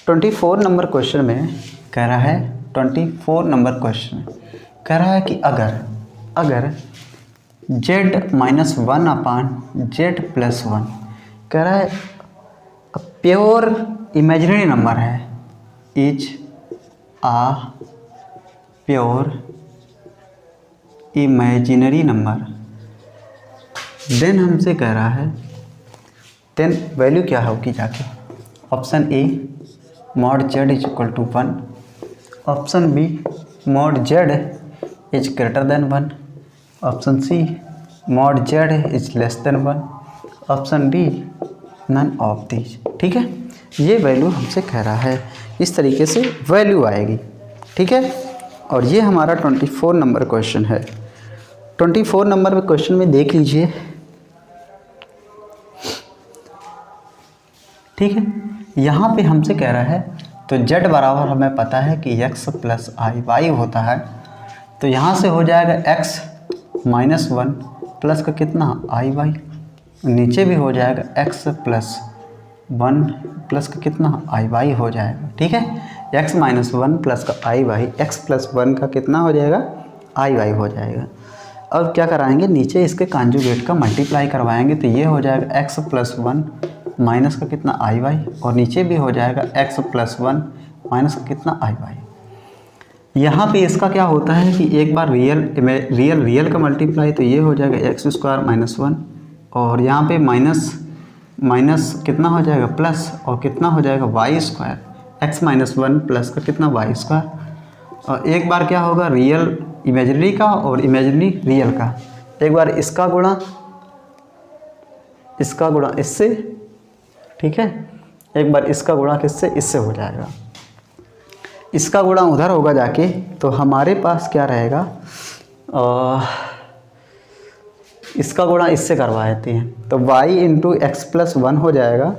24 नंबर क्वेश्चन में कह रहा है, 24 नंबर क्वेश्चन कह रहा है कि अगर z-1/z+1 कह रहा है प्योर इमेजिनरी नंबर है, is a pure imaginary number, then हमसे कह रहा है, देन वैल्यू क्या होगी जाके, option A mod z is equal to 1, option B mod z is greater than 1, option C mod z is less than 1, option D none of these. ठीक है, ये वैल्यू हमसे कह रहा है, इस तरीके से वैल्यू आएगी। ठीक है, और ये हमारा 24 नंबर क्वेश्चन है। 24 नंबर क्वेश्चन में देख लीजिए। ठीक है, यहाँ पे हमसे कह रहा है, तो z बराबर हमें पता है कि x प्लस आई वाई होता है, तो यहाँ से हो जाएगा x -1 प्लस का कितना आई वाई, नीचे भी हो जाएगा x प्लस 1 प्लस का कितना आई वाई हो जाएगा। ठीक है, x -1 प्लस का आई वाई, x प्लस 1 का कितना हो जाएगा आई वाई हो जाएगा। अब क्या कराएंगे, नीचे इसके कॉन्जुगेट का मल्टीप्लाई करवाएंगे, तो ये हो जाएगा x प्लस 1 माइनस का कितना आई वाई, और नीचे भी हो जाएगा x प्लस 1 माइनस का कितना आई वाई। यहाँ पे इसका क्या होता है कि एक बार रियल का मल्टीप्लाई, तो ये हो जाएगा x² - 1, और यहाँ पे माइनस कितना हो जाएगा प्लस, और कितना हो जाएगा y², x -1 प्लस का कितना y², और एक बार क्या होगा रियल इमेजिनरी का और इमेजिनरी रियल का, एक बार इसका गुणा इससे, ठीक है, एक बार इसका गुणा किससे, इससे हो जाएगा, इसका गुणा उधर होगा जाके, तो हमारे पास क्या रहेगा, इसका गुणा इससे करवा देते हैं, तो y इंटू एक्स प्लस 1 हो जाएगा,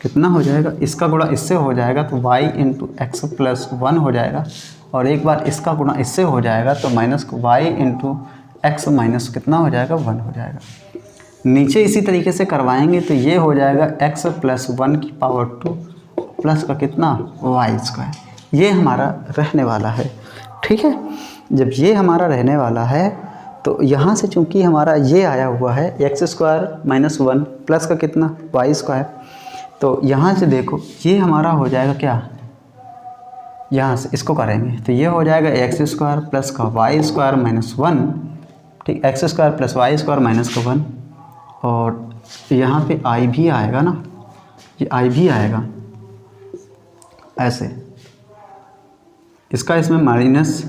कितना हो जाएगा, इसका गुणा इससे हो जाएगा, तो y इंटू एक्स प्लस 1 हो जाएगा, और एक बार इसका गुणा इससे हो जाएगा, तो minus y into x minus कितना हो जाएगा 1 हो जाएगा। नीचे इसी तरीके से करवाएंगे तो ये हो जाएगा x प्लस 1 की पावर 2 प्लस का कितना वाई स्क्वायर। ये हमारा रहने वाला है, ठीक है। जब ये हमारा रहने वाला है तो यहाँ से चूँकि हमारा ये आया हुआ है एक्स स्क्वायर माइनस 1 प्लस का कितना वाई स्क्वायर, तो यहाँ से देखो ये हमारा हो जाएगा क्या, यहाँ से इसको करेंगे तो ये हो जाएगा एक्स स्क्वायर प्लस का वाई स्क्वायर माइनस 1, ठीक, x square plus Y square minus का 1, और यहाँ पे आई भी आएगा ना, ये आई भी आएगा ऐसे, इसका इसमें माइनस,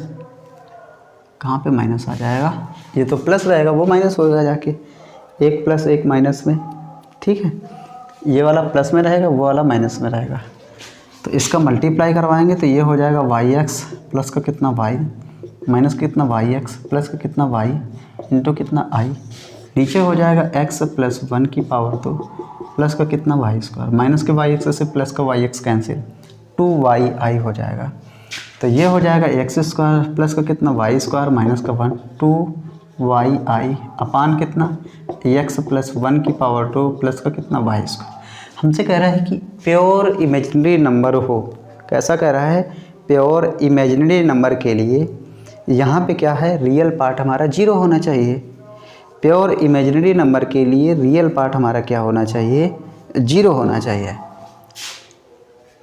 कहाँ पे माइनस आ जाएगा, ये तो प्लस रहेगा वो माइनस होगा जाके, 1 प्लस 1 माइनस में, ठीक है, ये वाला प्लस में रहेगा वो वाला माइनस में रहेगा। तो इसका मल्टीप्लाई करवाएंगे तो ये हो जाएगा वाई एक्स प्लस का कितना वाई माइनस कितना वाई एक्स प्लस का कितना वाई इंटू कितना आई, नीचे हो जाएगा x प्लस 1 की पावर 2 प्लस का कितना वाई स्क्वायर, माइनस के वाई एक्स से प्लस का वाई एक्स कैंसिल, 2yi हो जाएगा। तो ये हो जाएगा एक्स स्क्वायर प्लस का कितना वाई स्क्वायर माइनस का 1 2yi अपान कितना x प्लस 1 की पावर 2 प्लस का कितना वाई स्क्वायर। हमसे कह रहा है कि प्योर इमेजिनरी नंबर हो, कैसा कह रहा है, प्योर इमेजिनरी नंबर के लिए यहाँ पे क्या है, रियल पार्ट हमारा 0 होना चाहिए। प्योर इमेजिनरी नंबर के लिए रियल पार्ट हमारा क्या होना चाहिए, 0 होना चाहिए,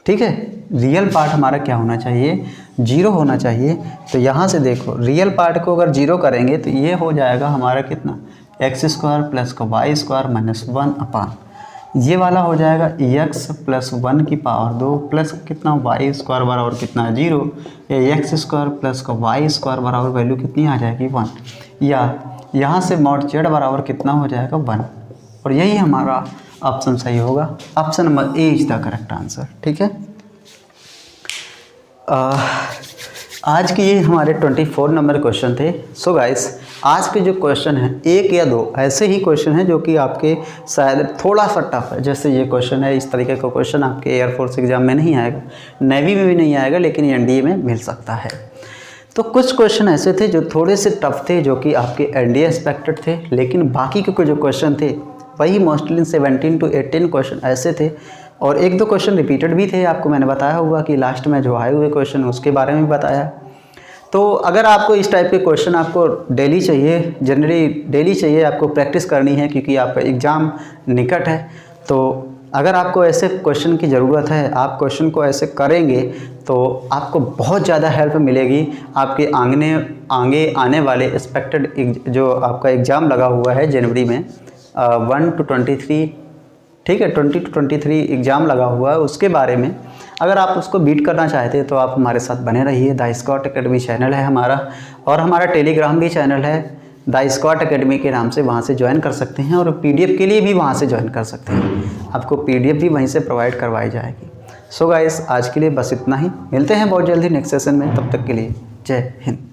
ठीक है। रियल पार्ट हमारा क्या होना चाहिए, 0 होना चाहिए। तो यहाँ से देखो रियल पार्ट को अगर 0 करेंगे तो ये हो जाएगा हमारा कितना एक्स स्क्वायर प्लस का वाई स्क्वायर माइनस 1 अपान, ये वाला हो जाएगा x प्लस 1 की पावर 2 प्लस कितना वाई स्क्वायर बराबर कितना 0, या एक्स स्क्वायर प्लस का वाई स्क्वायर बराबर वैल्यू कितनी आ जाएगी 1, या यहाँ से मॉड जेड बराबर कितना हो जाएगा 1, और यही हमारा ऑप्शन सही होगा। Option number A is the correct answer, ठीक है। आज के ये हमारे 24 नंबर क्वेश्चन थे। सो गाइस आज के जो क्वेश्चन हैं 1 या 2 ऐसे ही क्वेश्चन हैं जो कि आपके शायद थोड़ा सा टफ है, जैसे ये क्वेश्चन है, इस तरीके का क्वेश्चन आपके एयरफोर्स एग्जाम में नहीं आएगा, नेवी में भी नहीं आएगा, लेकिन एनडीए में मिल सकता है। तो कुछ क्वेश्चन ऐसे थे जो थोड़े से टफ थे, जो कि आपके एनडीए एक्सपेक्टेड थे, लेकिन बाकी के जो क्वेश्चन थे वही मोस्टली 17 to 18 क्वेश्चन ऐसे थे, और 1-2 क्वेश्चन रिपीटेड भी थे। आपको मैंने बताया होगा कि लास्ट में जो आए हुए क्वेश्चन उसके बारे में बताया। तो अगर आपको इस टाइप के क्वेश्चन आपको डेली चाहिए, जनरली डेली चाहिए, आपको प्रैक्टिस करनी है क्योंकि आपका एग्ज़ाम निकट है, तो अगर आपको ऐसे क्वेश्चन की ज़रूरत है, आप क्वेश्चन को ऐसे करेंगे तो आपको बहुत ज़्यादा हेल्प मिलेगी आपके आगे आने वाले एक्सपेक्टेड जो आपका एग्ज़ाम लगा हुआ है जनवरी में 1 to 23, ठीक है, 20 to 23 एग्ज़ाम लगा हुआ है, उसके बारे में अगर आप उसको बीट करना चाहते हैं तो आप हमारे साथ बने रहिए। द स्कॉट एकेडमी चैनल है हमारा, और हमारा टेलीग्राम भी चैनल है द स्कॉट एकेडमी के नाम से, वहाँ से ज्वाइन कर सकते हैं, और पीडीएफ के लिए भी वहाँ से ज्वाइन कर सकते हैं, आपको पीडीएफ भी वहीं से प्रोवाइड करवाई जाएगी। सो गाइस आज के लिए बस इतना ही, मिलते हैं बहुत जल्दी नेक्स्ट सेशन में, तब तक के लिए जय हिंद।